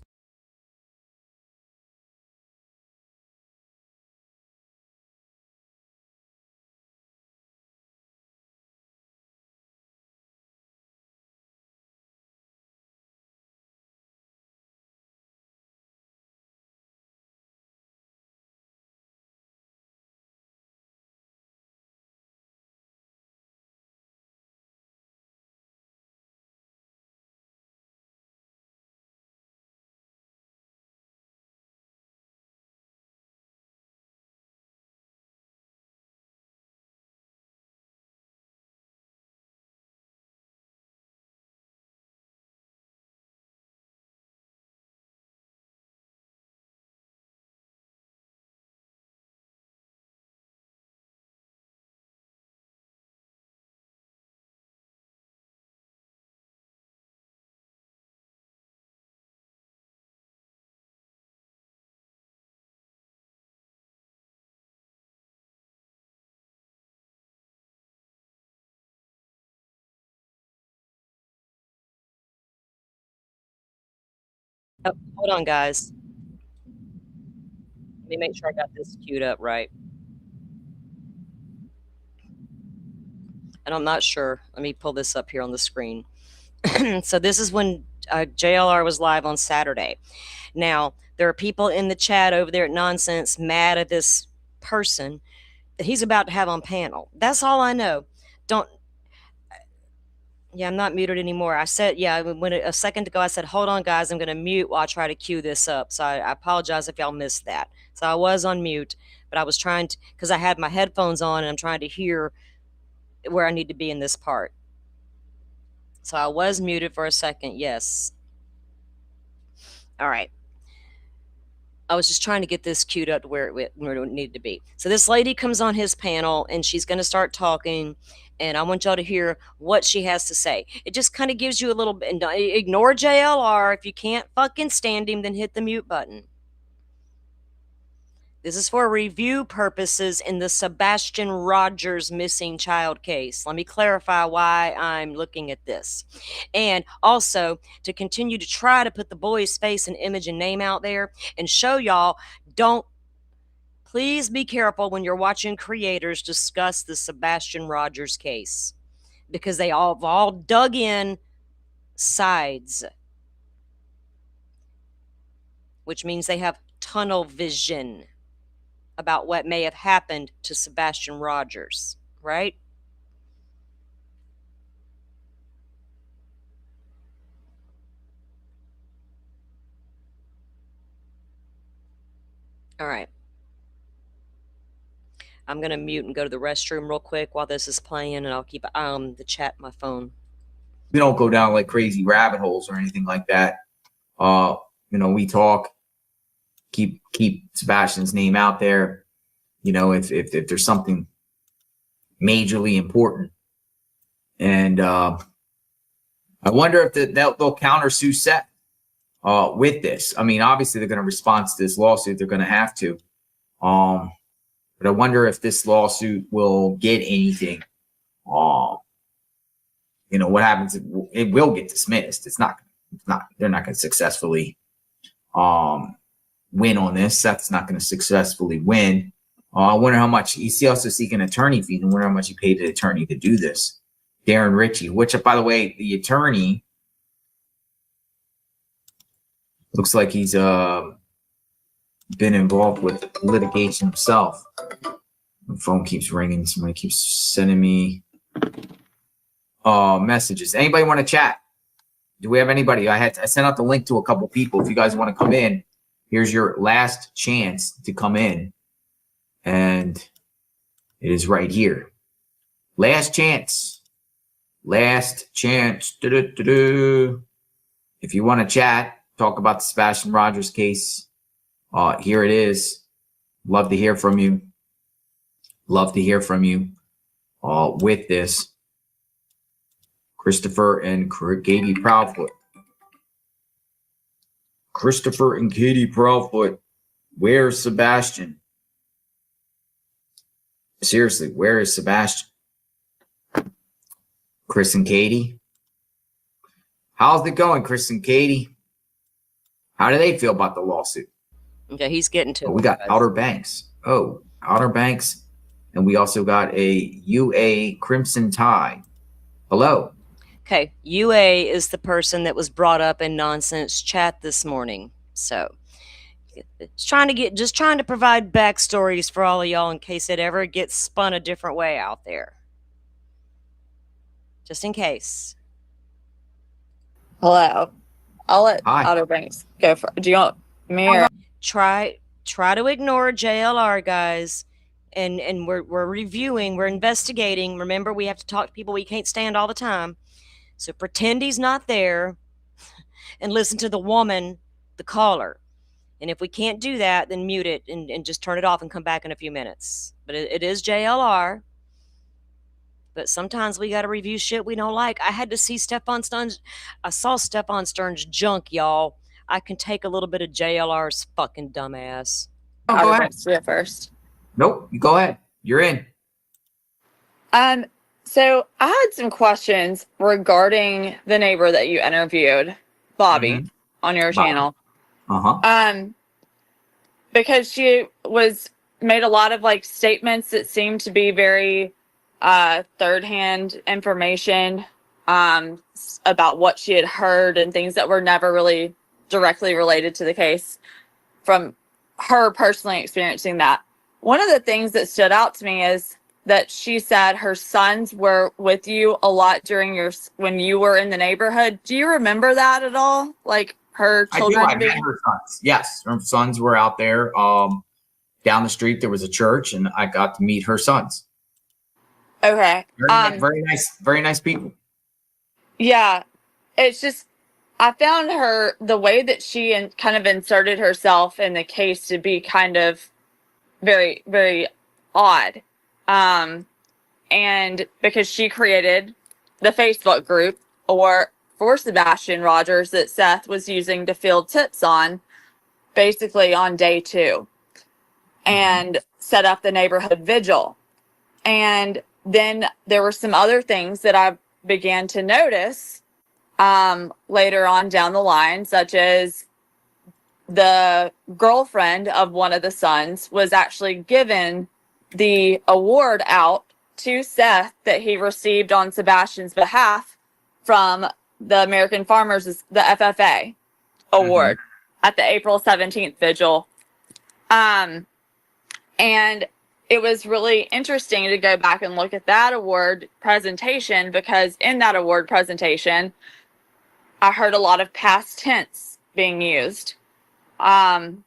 S1: Oh, hold on, guys. Let me make sure I got this queued up right. And I'm not sure. Let me pull this up here on the screen. So this is when JLR was live on Saturday. Now, there are people in the chat over there at Nonsense mad at this person that he's about to have on panel. That's all I know. Don't. Yeah, I'm not muted anymore. I said, yeah, when a second ago I said, hold on, guys, I'm going to mute while I try to cue this up. So I apologize if y'all missed that. So I was on mute, but I was trying to, because I had my headphones on and I'm trying to hear where I need to be in this part. So I was muted for a second, yes. All right. I was just trying to get this queued up to where it needed to be. So this lady comes on his panel and she's going to start talking, and I want y'all to hear what she has to say. It just kind of gives you a little bit. And ignore JLR. If you can't fucking stand him, then hit the mute button. This is for review purposes in the Sebastian Rogers missing child case. Let me clarify why I'm looking at this. And also to continue to try to put the boy's face and image and name out there and show y'all, please be careful when you're watching creators discuss the Sebastian Rogers case, because they all dug in sides, which means they have tunnel vision about what may have happened to Sebastian Rogers, right? All right. I'm going to mute and go to the restroom real quick while this is playing, and I'll keep the chat on my phone.
S4: We don't go down like crazy rabbit holes or anything like that. We talk, keep Sebastian's name out there. If there's something majorly important, and I wonder if they'll countersue Seth with this. I mean, obviously they're going to respond to this lawsuit. They're going to have to. But I wonder if this lawsuit will get anything. What happens? It will get dismissed. It's not. They're not going to successfully win on this. Seth's not going to successfully win. I wonder how much he's also seeking attorney fees. I wonder how much he paid the attorney to do this. Darren Ritchie, which, by the way, the attorney looks like he's been involved with litigation himself. The phone keeps ringing. Somebody keeps sending me messages. Anybody want to chat? Do we have anybody? I sent out the link to a couple people. If you guys want to come in, here's your last chance to come in. And it is right here. Last chance. Last chance. If you want to chat, talk about the Sebastian Rogers case, here it is. Love to hear from you. Love to hear from you with this. Christopher and Katie Proudfoot. Christopher and Katie Proudfoot. Where's Sebastian? Seriously, where is Sebastian? Chris and Katie? How's it going, Chris and Katie? How do they feel about the lawsuit?
S1: Okay, he's getting to it.
S4: We got Outer Banks. Oh, Outer Banks. And we also got a UA Crimson Tide. Hello.
S1: Okay, UA is the person that was brought up in Nonsense chat this morning. So it's trying to provide backstories for all of y'all in case it ever gets spun a different way out there. Just in case.
S5: Hello. I'll let
S4: Hi.
S5: Outer Banks go for. Do you want me or?
S1: Try to ignore JLR, guys. And we're reviewing, we're investigating. Remember, we have to talk to people we can't stand all the time. So pretend he's not there and listen to the woman, the caller. And if we can't do that, then mute it and just turn it off and come back in a few minutes. But it is JLR. But sometimes we got to review shit we don't like. I had to see Stefan Stern's. I saw Stefan Stern's junk, y'all. I can take a little bit of JLR's fucking dumbass.
S4: Oh, go
S5: Outer
S4: ahead.
S5: Banks do it first.
S4: Nope, you go ahead. You're in.
S5: So I had some questions regarding the neighbor that you interviewed, Bobby, on your
S4: Bobby.
S5: channel.
S4: Uh-huh.
S5: Because she was made a lot of like statements that seemed to be very third-hand information about what she had heard and things that were never really directly related to the case from her personally experiencing that. One of the things that stood out to me is that she said her sons were with you a lot during when you were in the neighborhood. Do you remember that at all? Like her
S4: I do.
S5: children
S4: I met her sons. Yes, her sons were out there. Down the street there was a church, and I got to meet her sons.
S5: Okay.
S4: Very nice people.
S5: Yeah, it's just I found the way that she kind of inserted herself in the case to be kind of very, very odd. And because she created the Facebook group for Sebastian Rogers that Seth was using to field tips on, basically on day 2, and set up the neighborhood vigil. And then there were some other things that I began to notice later on down the line, such as the girlfriend of one of the sons was actually given the award out to Seth that he received on Sebastian's behalf from the American Farmers, the FFA award at the April 17th vigil. And it was really interesting to go back and look at that award presentation, because in that award presentation, I heard a lot of past tense being used. And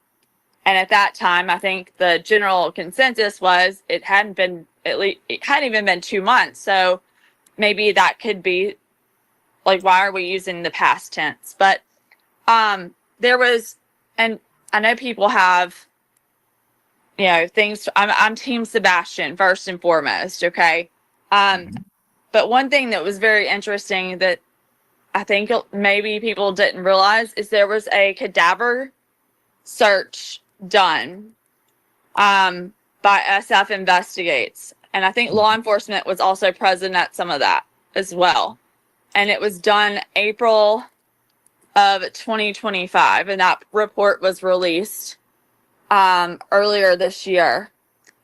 S5: at that time, I think the general consensus was it hadn't even been 2 months. So maybe that could be like, why are we using the past tense? But there was, and I know people have, things. I'm Team Sebastian first and foremost. Okay. But one thing that was very interesting that I think maybe people didn't realize is there was a cadaver search done by SF Investigates. And I think law enforcement was also present at some of that as well. And it was done April of 2025. And that report was released earlier this year.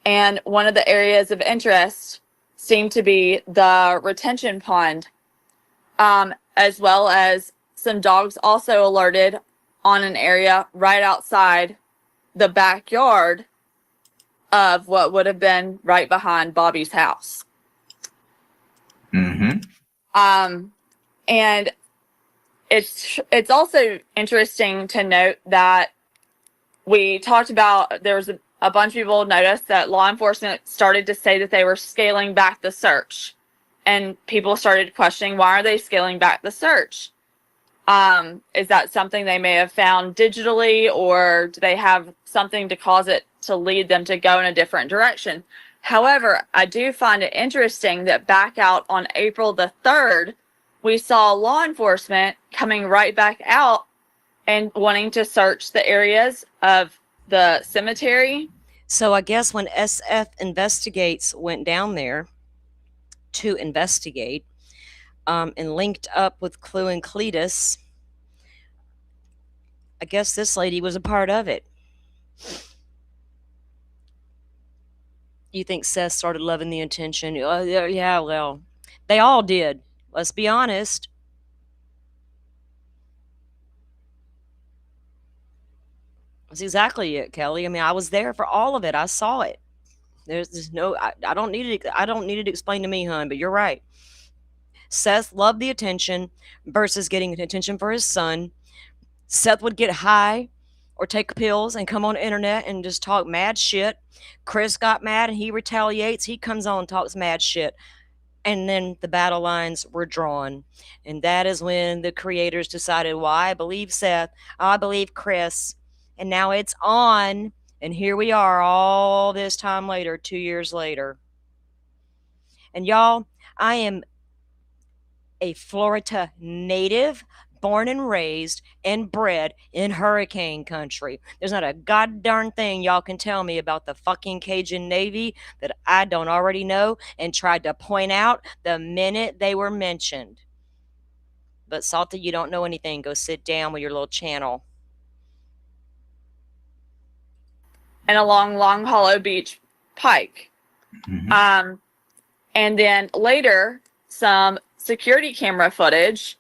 S5: And one of the areas of interest seemed to be the retention pond, as well as some dogs also alerted on an area right outside the backyard of what would have been right behind Bobby's house. And it's also interesting to note that we talked about, there was a bunch of people noticed that law enforcement started to say that they were scaling back the search, and people started questioning, why are they scaling back the search? Is that something they may have found digitally, or do they have something to cause it to lead them to go in a different direction? However, I do find it interesting that back out on April the 3rd, we saw law enforcement coming right back out and wanting to search the areas of the cemetery.
S1: So I guess when SF Investigates went down there to investigate, and linked up with Clue and Cletus, I guess this lady was a part of it. You think Seth started loving the attention? Yeah, well, they all did. Let's be honest. That's exactly it, Kelly. I mean, I was there for all of it. I saw it. There's no. I don't need it. I don't need it explained to me, hon. But you're right. Seth loved the attention versus getting attention for his son. Seth would get high or take pills and come on the internet and just talk mad shit. Chris got mad and he retaliates. He comes on and talks mad shit. And then the battle lines were drawn. And that is when the creators decided, well, I believe Seth. I believe Chris. And now it's on. And here we are all this time later, 2 years later. And y'all, I am a Florida native, born and raised and bred in hurricane country. There's not a goddamn thing y'all can tell me about the fucking Cajun Navy that I don't already know and tried to point out the minute they were mentioned. But Salty, you don't know anything. Go sit down with your little channel.
S5: and along Long Hollow Beach Pike.
S4: Mhm.
S5: And then later, some security camera footage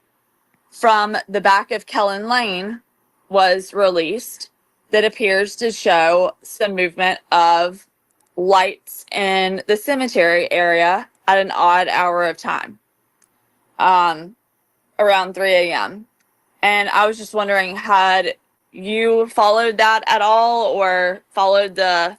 S5: from the back of Kellen Lane was released that appears to show some movement of lights in the cemetery area at an odd hour of time, around 3 a.m. And I was just wondering, had you followed that at all, or followed the,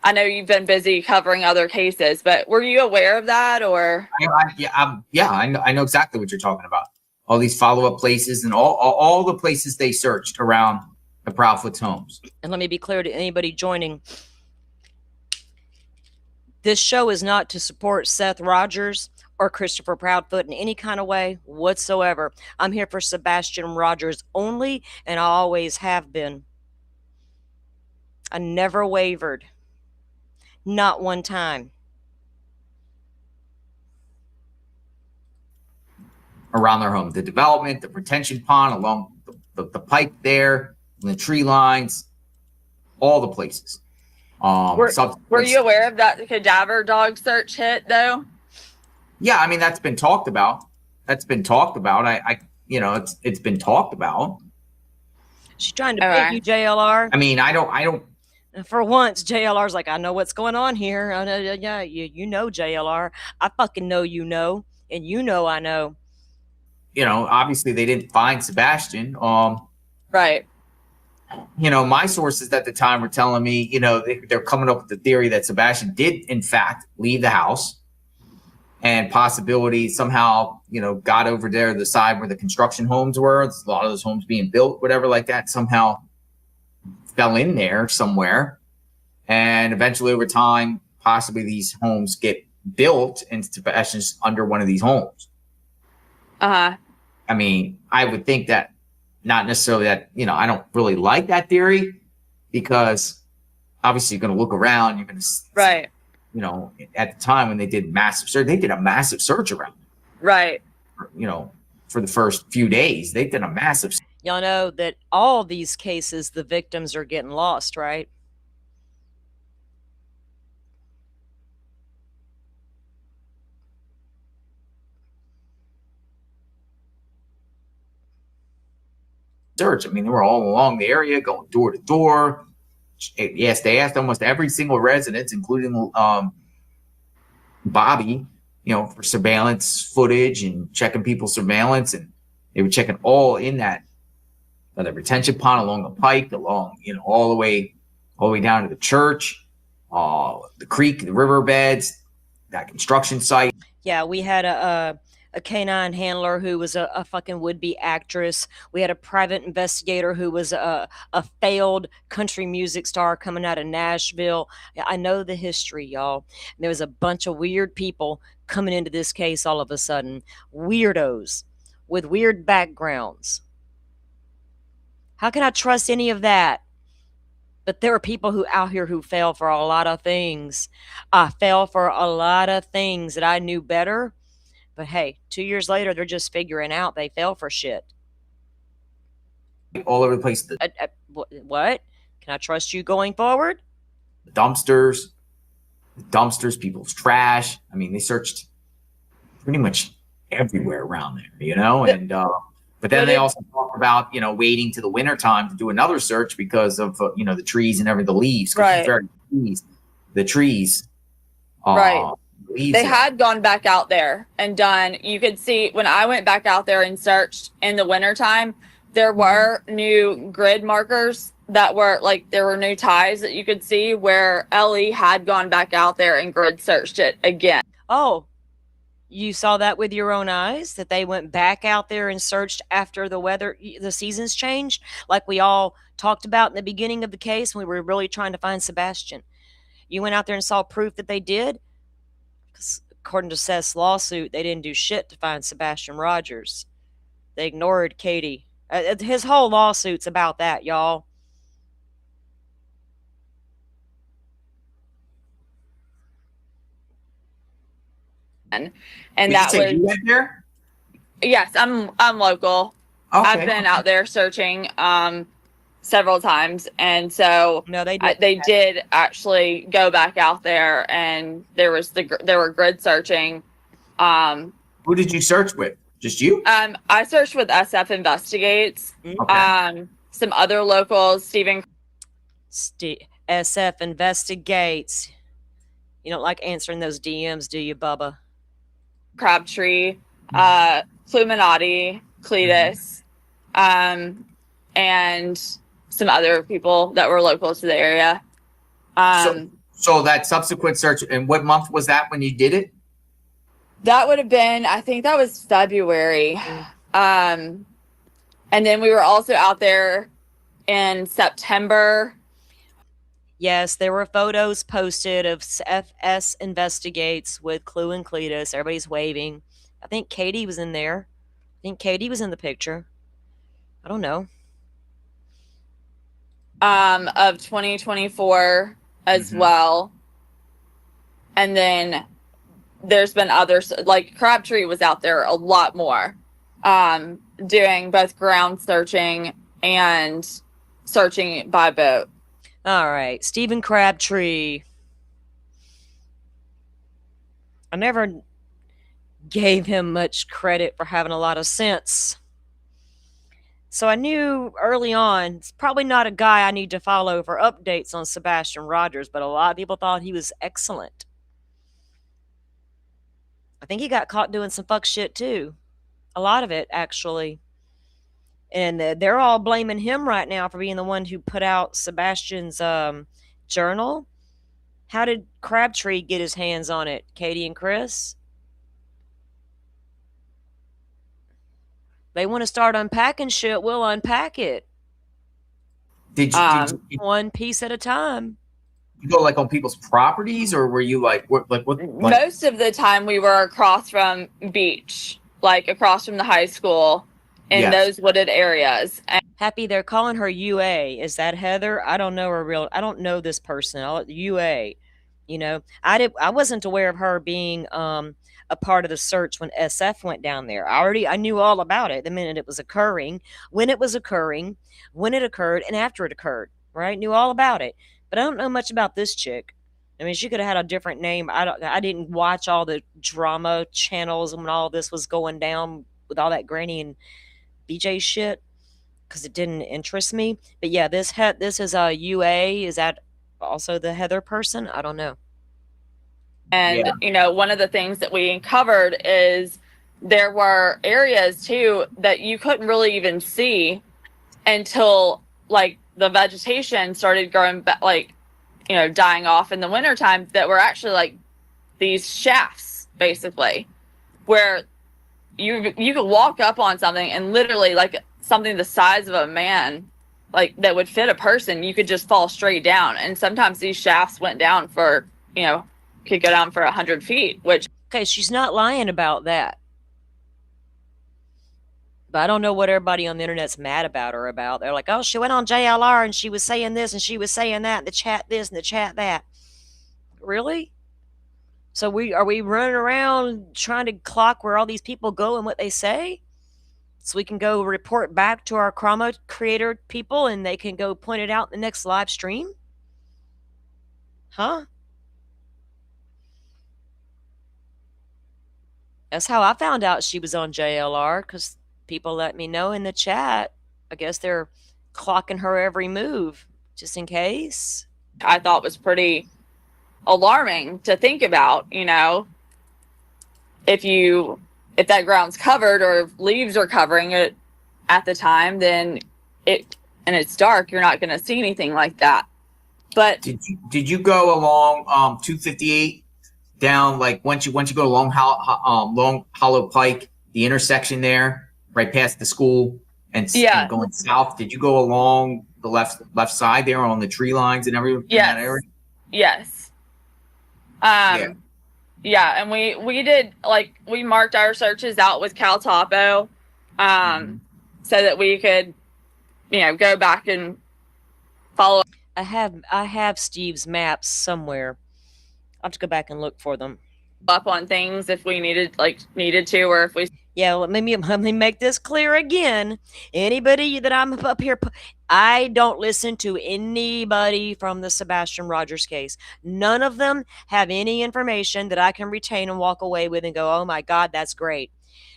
S5: I know you've been busy covering other cases, but were you aware of that, or?
S4: I know exactly what you're talking about. All these follow-up places and all the places they searched around the Proudfoot's homes.
S1: And let me be clear to anybody joining. This show is not to support Seth Rogers or Christopher Proudfoot in any kind of way whatsoever. I'm here for Sebastian Rogers only, and I always have been. I never wavered. Not one time.
S4: Around their home, the development, the retention pond, along the pipe there, the tree lines, all the places.
S5: Were you aware of that cadaver dog search hit though?
S4: Yeah, I mean that's been talked about. It's been talked about. It's been talked about.
S1: She's trying to bait you, JLR.
S4: I mean, I don't.
S1: For once, JLR's like, I know what's going on here. Yeah, you know, JLR. I fucking know you know, and you know I know.
S4: Obviously they didn't find Sebastian.
S5: Right.
S4: My sources at the time were telling me, they're coming up with the theory that Sebastian did in fact leave the house, and possibility somehow, got over there to the side where the construction homes were. There's a lot of those homes being built, whatever like that, somehow fell in there somewhere. And eventually over time, possibly these homes get built and Sebastian's under one of these homes. I mean, I would think that, not necessarily that, I don't really like that theory, because obviously you're going to look around, you're going to,
S5: right.
S4: At the time when they did massive search, they did a massive search around.
S5: Right.
S4: For the first few days, they did a massive.
S1: Y'all know that all these cases, the victims are getting lost, right?
S4: Search. I mean, they were all along the area, going door to door. Yes, they asked almost every single resident, including Bobby, for surveillance footage and checking people's surveillance, and they were checking all in that the retention pond, along the pike, along all the way down to the church, the creek, the riverbeds, that construction site.
S1: Yeah, we had a canine handler who was a fucking would-be actress. We had a private investigator who was a failed country music star coming out of Nashville. I know the history, y'all. And there was a bunch of weird people coming into this case all of a sudden. Weirdos with weird backgrounds. How can I trust any of that? But there are people who out here who fell for a lot of things. I fell for a lot of things that I knew better. But hey, 2 years later, they're just figuring out they fell for shit.
S4: All over the place.
S1: What? Can I trust you going forward?
S4: The dumpsters, people's trash. I mean, they searched pretty much everywhere around there, and but then they also talk about, waiting to the winter time to do another search because of, the trees and the leaves.
S5: Right.
S4: The trees.
S5: Right. They had gone back out there and done, you could see when I went back out there and searched in the wintertime, there were new grid markers that were there were new ties that you could see where Ellie had gone back out there and grid searched it again.
S1: Oh, you saw that with your own eyes, that they went back out there and searched after the seasons changed, like we all talked about in the beginning of the case when we were really trying to find Sebastian. You went out there and saw proof that they did? Because according to Seth's lawsuit, they didn't do shit to find Sebastian Rogers. They ignored Katie. His whole lawsuit's about that, y'all.
S5: And that was,
S4: you went there?
S5: Yes, I'm local. Okay. I've been out there searching. several times, and so
S1: No, they did.
S5: they did actually go back out there, and there were grid searching.
S4: Who did you search with? Just you?
S5: I searched with SF Investigates.
S4: Okay.
S5: Some other locals, Stephen
S1: SF Investigates. You don't like answering those DMs, do you, Bubba?
S5: Crabtree, Fluminati, Cletus, and some other people that were local to the area.
S4: So that subsequent search, and what month was that when you did it?
S5: That would have been, I think that was February. And then we were also out there in September.
S1: Yes, there were photos posted of FS Investigates with Clue and Cletus. Everybody's waving. I think Katie was in there. I think Katie was in the picture. I don't know.
S5: Of 2024 as well. And then there's been others, like Crabtree was out there a lot more, doing both ground searching and searching by boat.
S1: All right, Stephen Crabtree. I never gave him much credit for having a lot of sense. So I knew early on, it's probably not a guy I need to follow for updates on Sebastian Rogers, but a lot of people thought he was excellent. I think he got caught doing some fuck shit too. A lot of it, actually. And they're all blaming him right now for being the one who put out Sebastian's journal. How did Crabtree get his hands on it, Katie and Chris? They want to start unpacking shit, we'll unpack it.
S4: Did you
S1: One piece at a time.
S4: you go like on people's properties, or were you like what?
S5: Most of the time we were across from beach, like across from the high school in those wooded areas. And
S1: Happy they're calling her UA. Is that Heather? I don't know her real. I don't know this person. UA. You know, I wasn't aware of her being a part of the search when SF went down there. I knew all about it the minute it was occurring, when it was occurring, when it occurred, and after it occurred. Right? Knew all about it. But I don't know much about this chick. I mean, she could have had a different name. I didn't watch all the drama channels when all this was going down with all that Granny and BJ shit, because it didn't interest me. But yeah, this is a UA. Is that also the Heather person? I don't know.
S5: And you know, one of the things that we covered is there were areas too that you couldn't really even see until like the vegetation started growing back, like, you know, dying off in the wintertime, that were actually like these shafts basically, where you could walk up on something and literally, like something the size of a man, like that would fit a person, you could just fall straight down. And sometimes these shafts went down for, you know, could go down for 100 feet, which.
S1: Okay, she's not lying about that. But I don't know what everybody on the internet's mad about her about. They're like, oh, she went on JLR and she was saying this and she was saying that, and the chat this and the chat that. Really? So are we running around trying to clock where all these people go and what they say? So we can go report back to our Crama creator people and they can go point it out in the next live stream? Huh? That's how I found out she was on JLR, because people let me know in the chat. I guess they're clocking her every move, just in case.
S5: I thought was pretty alarming to think about, you know, if that ground's covered or if leaves are covering it at the time, then it's dark, you're not going to see anything like that. But
S4: did you go along 258 down, like once you go along Long Hollow Pike, the intersection there, right past the school, and going south? Did you go along the left side there on the tree lines and everything?
S5: Yes. Yes. Yeah, and we did, like, we marked our searches out with Cal Topo, so that we could, you know, go back and follow.
S1: I have Steve's maps somewhere. I'll have to go back and look for them.
S5: up on things if we needed to, or if we
S1: Yeah, let me make this clear again. Anybody that I'm up here, I don't listen to anybody from the Sebastian Rogers case. None of them have any information that I can retain and walk away with and go, oh my God, that's great.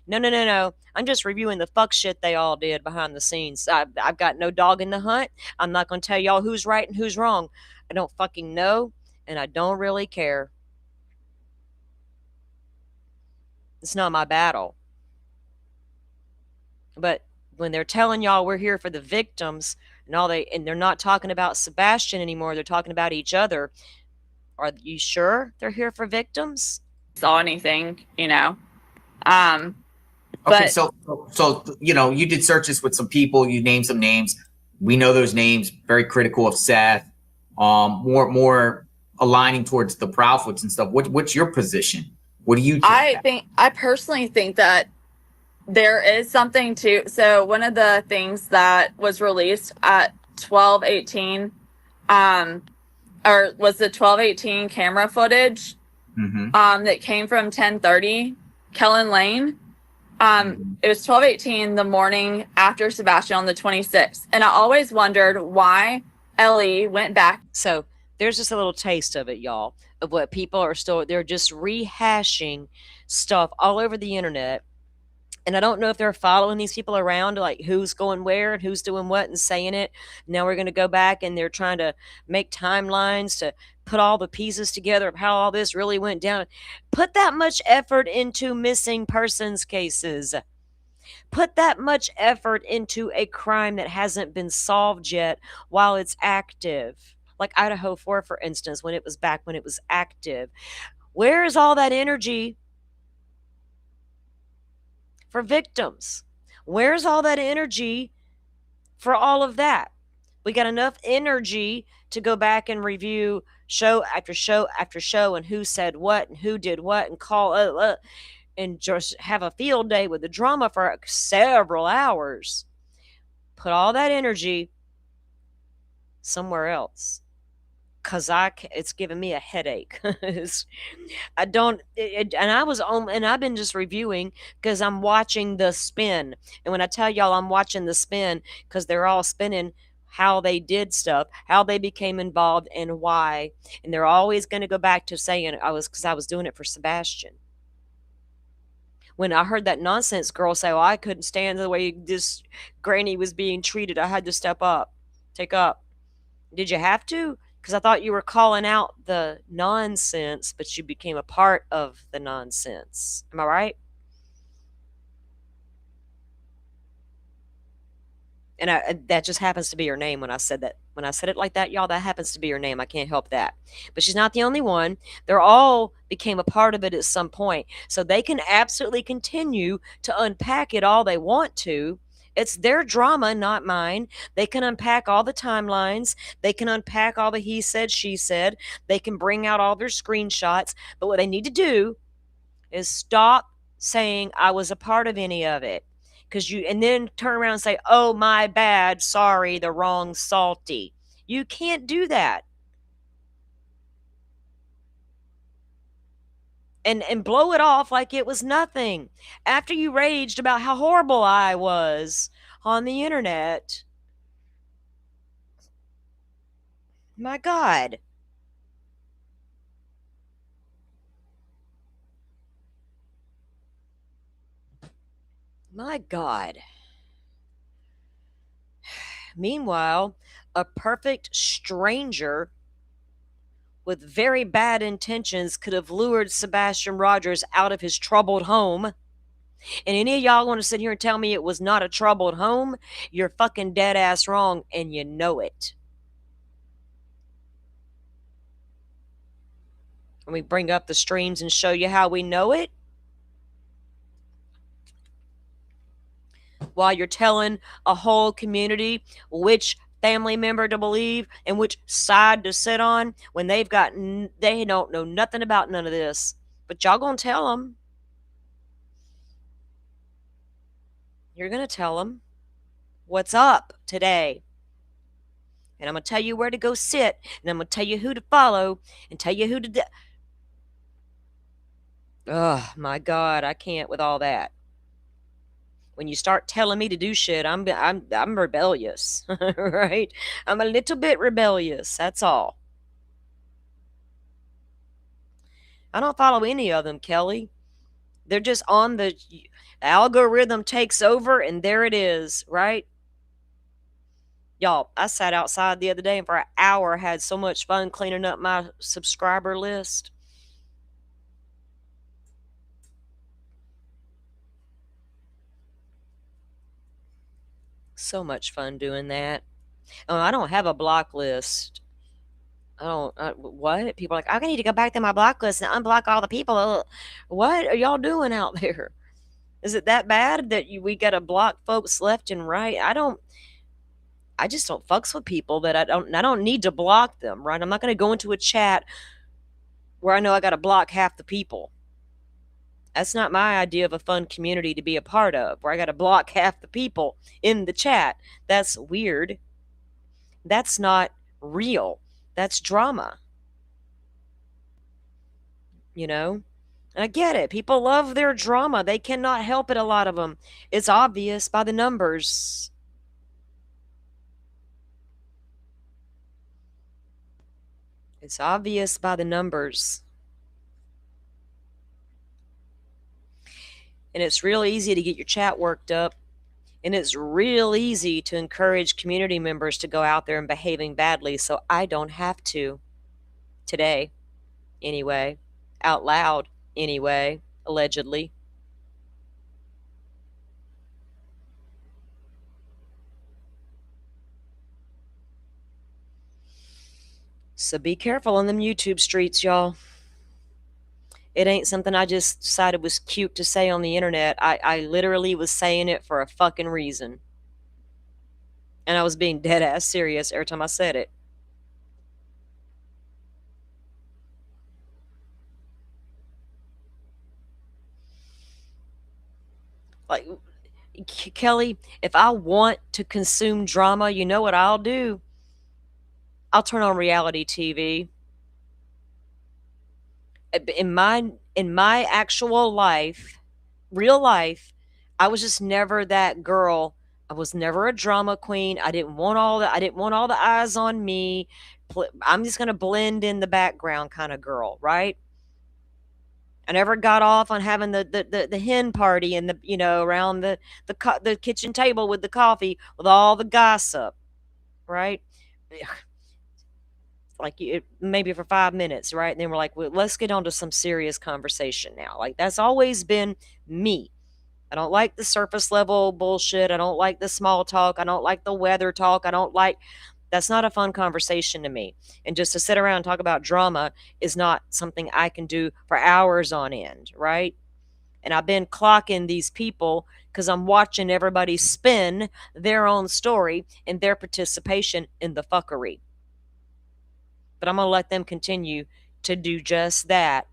S1: No, no, no, no. I'm just reviewing the fuck shit they all did behind the scenes. I've got no dog in the hunt. I'm not going to tell y'all who's right and who's wrong. I don't fucking know, and I don't really care. It's not my battle. But when they're telling y'all we're here for the victims and they're not talking about Sebastian anymore, they're talking about each other. Are you sure they're here for victims?
S5: saw anything,
S4: Okay,
S5: But
S4: so you did searches with some people. You named some names. We know those names. Very critical of Seth. More aligning towards the Proudfoots and stuff. What's your position? What do you think?
S5: I personally think that there is something to. So one of the things that was released at 12:18, or was the 12:18 camera footage, that came from 10:30 Kellen Lane. It was 12:18 the morning after Sebastian on the 26th, and I always wondered why Ellie went back.
S1: So there's just a little taste of it, y'all, of what people are still, they're just rehashing stuff all over the internet. And I don't know if they're following these people around, like who's going where and who's doing what and saying it. Now we're going to go back and they're trying to make timelines to put all the pieces together of how all this really went down. Put that much effort into missing persons cases. Put that much effort into a crime that hasn't been solved yet while it's active. Like Idaho 4, for instance, when it was active. Where is all that energy for victims? Where's all that energy for all of that? We got enough energy to go back and review show after show after show and who said what and who did what and call and just have a field day with the drama for several hours. Put all that energy somewhere else. Cause it's giving me a headache. I don't, and I've been just reviewing because I'm watching the spin. And when I tell y'all I'm watching the spin, because they're all spinning how they did stuff, how they became involved, and why. And they're always going to go back to saying because I was doing it for Sebastian. When I heard that nonsense girl say, "Well, I couldn't stand the way this granny was being treated. I had to take up." Did you have to? Because I thought you were calling out the nonsense, but you became a part of the nonsense. Am I right? And that just happens to be her name when I said that. When I said it like that, y'all, that happens to be her name. I can't help that. But she's not the only one. They're all became a part of it at some point. So they can absolutely continue to unpack it all they want to. It's their drama, not mine. They can unpack all the timelines. They can unpack all the he said, she said. They can bring out all their screenshots. But what they need to do is stop saying I was a part of any of it. And then turn around and say, oh, my bad, sorry, the wrong salty. You can't do that. And blow it off like it was nothing. After you raged about how horrible I was on the internet. My God. My God. Meanwhile, a perfect stranger with very bad intentions could have lured Sebastian Rogers out of his troubled home. And any of y'all want to sit here and tell me it was not a troubled home? You're fucking dead ass wrong, and you know it. Let me bring up the streams and show you how we know it. While you're telling a whole community which family member to believe and which side to sit on, when they don't know nothing about none of this. But y'all gonna tell them. You're gonna tell them what's up today. And I'm gonna tell you where to go sit, and I'm gonna tell you who to follow, and tell you who to Oh my God, I can't with all that. When you start telling me to do shit, I'm rebellious, right? I'm a little bit rebellious. That's all. I don't follow any of them, Kelly. They're just on the algorithm takes over, and there it is, right? Y'all, I sat outside the other day and for an hour had so much fun cleaning up my subscriber list. So much fun doing that. Oh, I don't have a block list. I don't. What? People are like, I need to go back to my block list and unblock all the people. What are y'all doing out there? Is it that bad that we got to block folks left and right? I just don't fucks with people that I don't need to block them, right? I'm not going to go into a chat where I know I got to block half the people. That's not my idea of a fun community to be a part of, where I got to block half the people in the chat. That's weird. That's not real. That's drama. You know? And I get it. People love their drama. They cannot help it, a lot of them. It's obvious by the numbers. It's obvious by the numbers. And it's real easy to get your chat worked up. And it's real easy to encourage community members to go out there and behaving badly. So I don't have to. Today, anyway. Out loud, anyway. Allegedly. So be careful on them YouTube streets, y'all. It ain't something I just decided was cute to say on the internet. I literally was saying it for a fucking reason. And I was being dead ass serious every time I said it. Like, Kelly, if I want to consume drama, you know what I'll do? I'll turn on reality TV. In my actual life, real life, I was just never that girl. I was never a drama queen. I didn't want all the eyes on me. I'm just going to blend in the background kind of girl, right? I never got off on having the hen party and around the kitchen table with the coffee with all the gossip, right? Like maybe for 5 minutes, right? And then we're like, well, let's get on to some serious conversation now. Like that's always been me. I don't like the surface level bullshit. I don't like the small talk. I don't like the weather talk. That's not a fun conversation to me. And just to sit around and talk about drama is not something I can do for hours on end, right? And I've been clocking these people because I'm watching everybody spin their own story and their participation in the fuckery. But I'm going to let them continue to do just that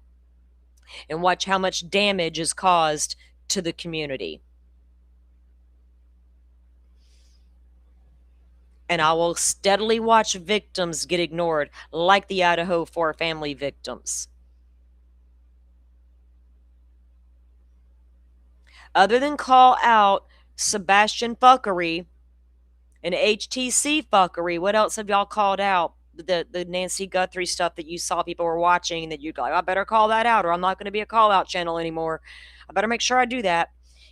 S1: and watch how much damage is caused to the community. And I will steadily watch victims get ignored, like the Idaho 4 family victims. Other than call out Sebastian fuckery and HTC fuckery, what else have y'all called out? The Nancy Guthrie stuff that you saw people were watching that you'd go, I better call that out or I'm not going to be a call out channel anymore. I better make sure I do that.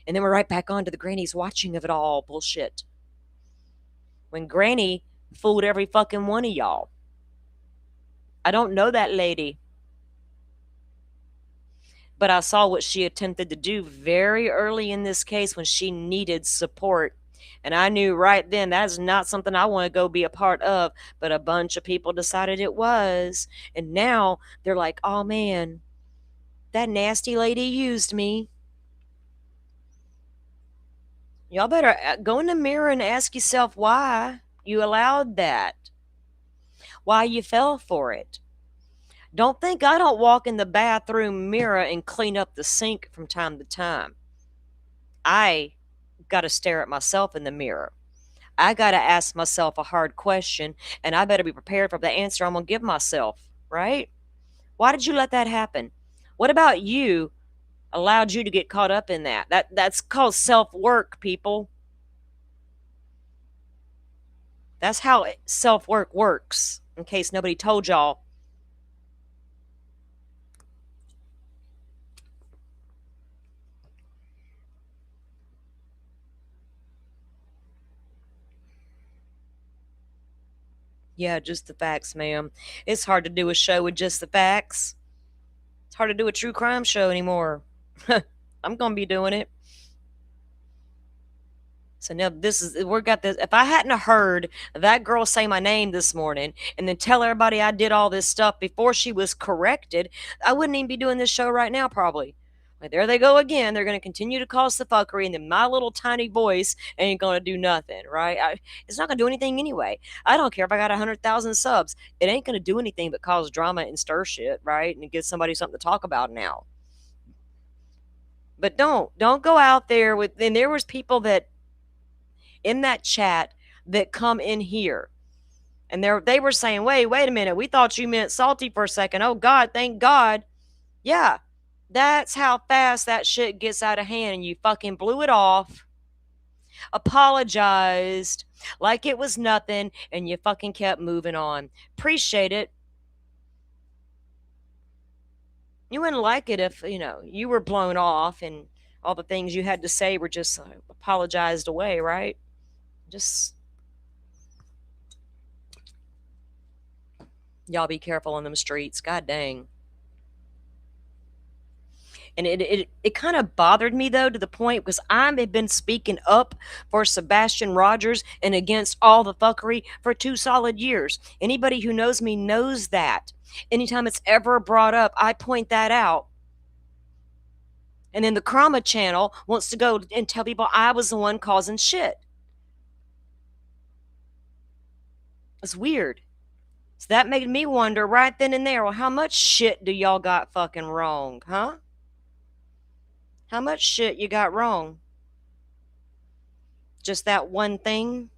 S1: And then we're right back on to the granny's watching of it all bullshit. When Granny fooled every fucking one of y'all. I don't know that lady. But I saw what she attempted to do very early in this case when she needed support. And I knew right then that is not something I want to go be a part of. But a bunch of people decided it was. And now they're like, oh man, that nasty lady used me. Y'all better go in the mirror and ask yourself why you allowed that. Why you fell for it. Don't think I don't walk in the bathroom mirror and clean up the sink from time to time. I got to stare at myself in the mirror. I got to ask myself a hard question, and I better be prepared for the answer I'm going to give myself, right? Why did you let that happen? What about you allowed you to get caught up in that. That's called self-work, people. That's how self-work works, in case nobody told y'all. Yeah, just the facts, ma'am. It's hard to do a show with just the facts. It's hard to do a true crime show anymore. I'm going to be doing it. So now we got this. If I hadn't heard that girl say my name this morning and then tell everybody I did all this stuff before she was corrected, I wouldn't even be doing this show right now, probably. Like, there they go again. They're going to continue to cause the fuckery, and then my little tiny voice ain't going to do nothing, right? It's not going to do anything anyway. I don't care if I got 100,000 subs. It ain't going to do anything but cause drama and stir shit, right? And give somebody something to talk about now. But don't go out there with. And there was people that in that chat that come in here, and they were saying, wait a minute, we thought you meant salty for a second. Oh God, thank God. Yeah, that's how fast that shit gets out of hand. And you fucking blew it off, apologized like it was nothing, and you fucking kept moving on. Appreciate it. You wouldn't like it if, you were blown off and all the things you had to say were just apologized away, right? Just y'all be careful on them streets. God dang. And it kind of bothered me, though, to the point, because I've been speaking up for Sebastian Rogers and against all the fuckery for 2 solid years. Anybody who knows me knows that. Anytime it's ever brought up, I point that out. And then the Crama channel wants to go and tell people I was the one causing shit. It's weird. So that made me wonder right then and there, well, how much shit do y'all got fucking wrong, huh? How much shit you got wrong? Just that one thing?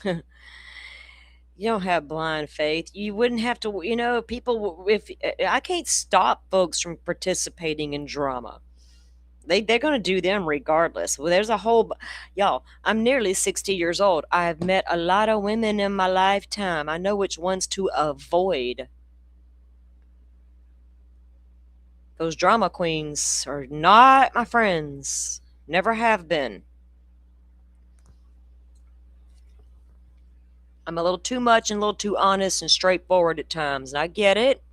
S1: You don't have blind faith. You wouldn't have to, people, if I can't stop folks from participating in drama. They're going to do them regardless. Well, there's a whole, y'all, I'm nearly 60 years old. I have met a lot of women in my lifetime. I know which ones to avoid. Those drama queens are not my friends. Never have been. I'm a little too much and a little too honest and straightforward at times, and I get it.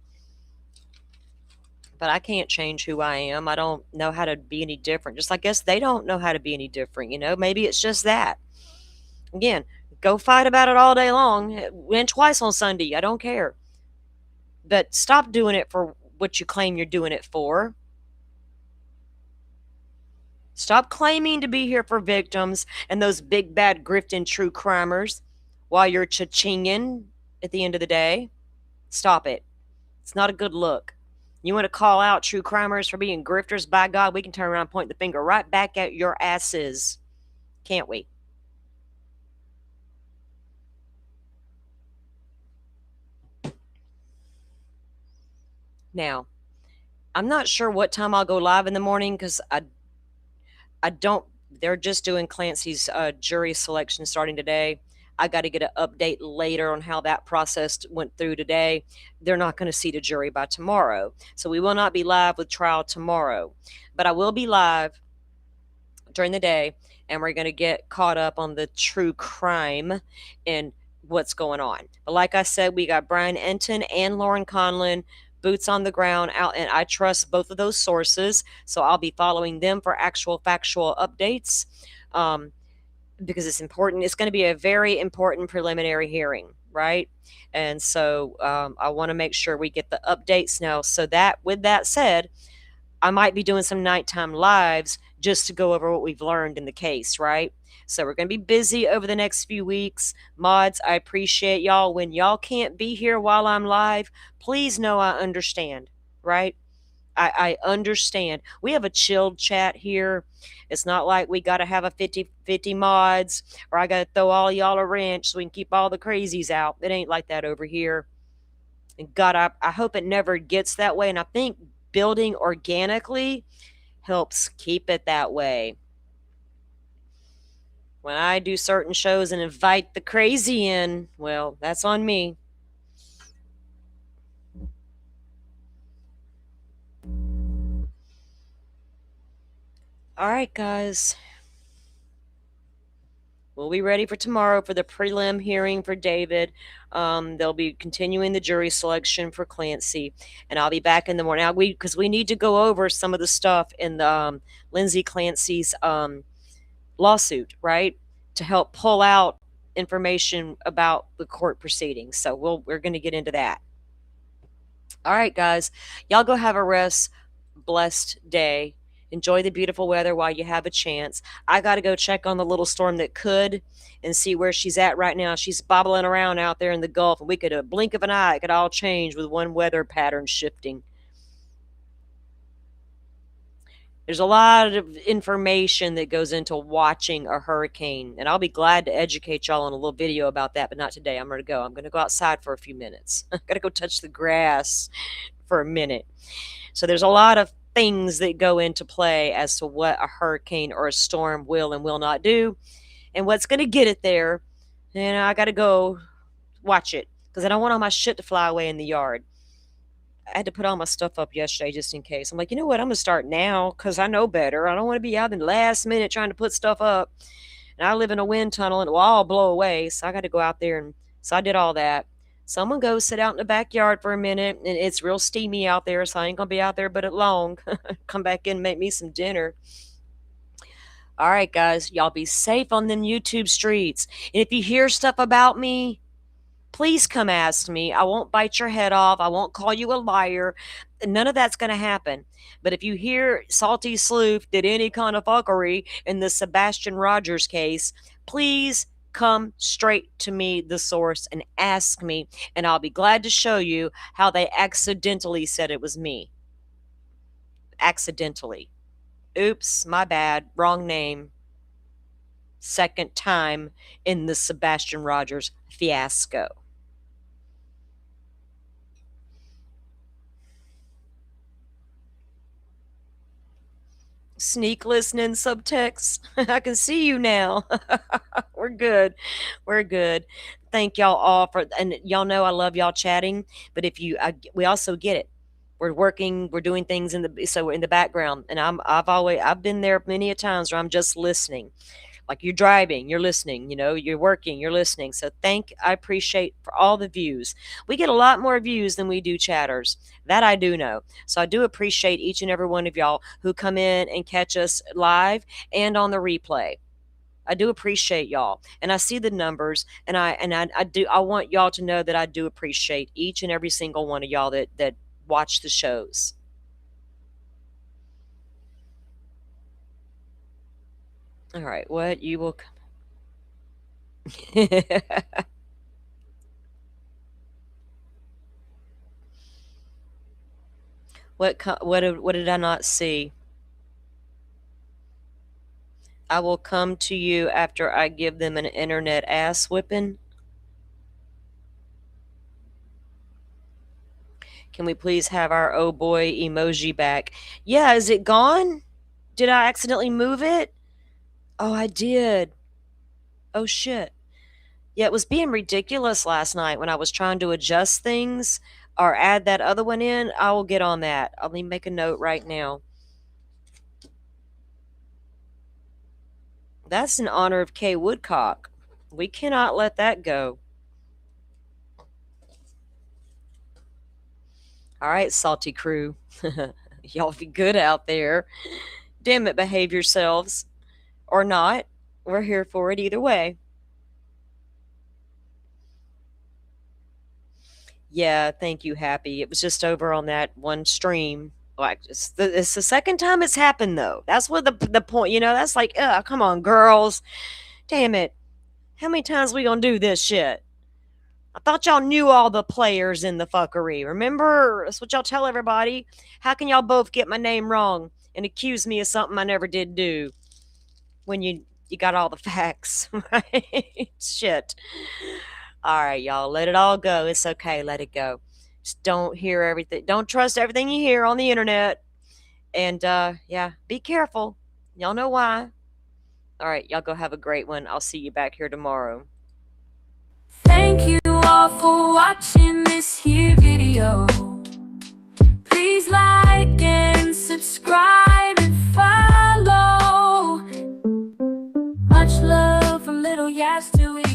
S1: But I can't change who I am. I don't know how to be any different. Just I guess they don't know how to be any different, Maybe it's just that. Again, go fight about it all day long. Win twice on Sunday. I don't care. But stop doing it for what you claim you're doing it for. Stop claiming to be here for victims and those big bad grifting true crimers while you're cha-chinging at the end of the day. Stop it. It's not a good look. You want to call out true crimers for being grifters? By God, we can turn around and point the finger right back at your asses. Can't we? Now, I'm not sure what time I'll go live in the morning because I don't, they're just doing Clancy's jury selection starting today. I got to get an update later on how that process went through today. They're not going to see the jury by tomorrow. So we will not be live with trial tomorrow. But I will be live during the day, and we're going to get caught up on the true crime and what's going on. But like I said, we got Brian Enton and Lauren Conlon, boots on the ground out, and I trust both of those sources. So I'll be following them for actual factual updates. Because it's important. It's going to be a very important preliminary hearing, right? And so I want to make sure we get the updates now. So that, with that said, I might be doing some nighttime lives just to go over what we've learned in the case, right? So we're going to be busy over the next few weeks. Mods, I appreciate y'all. When y'all can't be here while I'm live, please know I understand, right? I understand. We have a chilled chat here. It's not like we got to have a 50 mods or I got to throw all y'all a wrench so we can keep all the crazies out. It ain't like that over here. And God, I hope it never gets that way. And I think building organically helps keep it that way. When I do certain shows and invite the crazy in, well, that's on me. All right, guys. We'll be ready for tomorrow for the prelim hearing for David. They'll be continuing the jury selection for Clancy, and I'll be back in the morning. Because we need to go over some of the stuff in the Lindsay Clancy's lawsuit, right, to help pull out information about the court proceedings. So we're going to get into that. All right, guys, y'all go have a blessed day. Enjoy the beautiful weather while you have a chance. I got to go check on the little storm that could and see where she's at right now. She's bobbling around out there in the Gulf, and we could, a blink of an eye, it could all change with one weather pattern shifting. There's a lot of information that goes into watching a hurricane, and I'll be glad to educate y'all on a little video about that, but not today. I'm going to go. I'm going to go outside for a few minutes. I've got to go touch the grass for a minute. So there's a lot of things that go into play as to what a hurricane or a storm will and will not do and what's going to get it there. And I got to go watch it because I don't want all my shit to fly away in the yard. I had to put all my stuff up yesterday just in case. I'm like, you know what? I'm going to start now because I know better. I don't want to be out in the last minute trying to put stuff up. And I live in a wind tunnel and it will all blow away. So I got to go out there. And so I did all that. So I'm going to go sit out in the backyard for a minute. And it's real steamy out there. So I ain't going to be out there but at long. Come back in and make me some dinner. All right, guys. Y'all be safe on them YouTube streets. And if you hear stuff about me, please come ask me. I won't bite your head off. I won't call you a liar. None of that's going to happen. But if you hear Salty Sleuth did any kind of fuckery in the Sebastian Rogers case, please come straight to me, the source, and ask me, and I'll be glad to show you how they accidentally said it was me. Accidentally. Oops, my bad. Wrong name. Second time in the Sebastian Rogers fiasco. Sneak listening subtext. I can see you now. We're good. We're good. Thank y'all all for, and y'all know I love y'all chatting, but if you, we also get it. We're working, we're doing things in the background, and I've been there many a times where I'm just listening. Like you're driving, you're listening, you're working, you're listening. So I appreciate for all the views. We get a lot more views than we do chatters. That I do know. So I do appreciate each and every one of y'all who come in and catch us live and on the replay. I do appreciate y'all. And I see the numbers, and I want y'all to know that I do appreciate each and every single one of y'all that watch the shows. All right, what you will what did I not see? I will come to you after I give them an internet ass whipping. Can we please have our oh boy emoji back? Yeah, is it gone? Did I accidentally move it? Oh, I did. Oh shit. Yeah, it was being ridiculous last night when I was trying to adjust things or add that other one in. I will get on that. I'll need to make a note right now. That's in honor of Kay Woodcock. We cannot let that go. All right, salty crew. Y'all be good out there. Damn it, behave yourselves. Or not. We're here for it either way. Yeah, thank you, Happy. It was just over on that one stream. Like it's the second time it's happened though. That's what the point. That's like, come on, girls. Damn it. How many times we gonna do this shit? I thought y'all knew all the players in the fuckery. Remember? That's what y'all tell everybody. How can y'all both get my name wrong and accuse me of something I never did do when you got all the facts, right? Shit. All right, y'all, let it all go. It's okay, let it go. Just don't hear everything. Don't trust everything you hear on the internet. And yeah, be careful. Y'all know why. All right, y'all go have a great one. I'll see you back here tomorrow.
S6: Thank you all for watching this here video. Please like and subscribe and follow. Much love from Little Yas to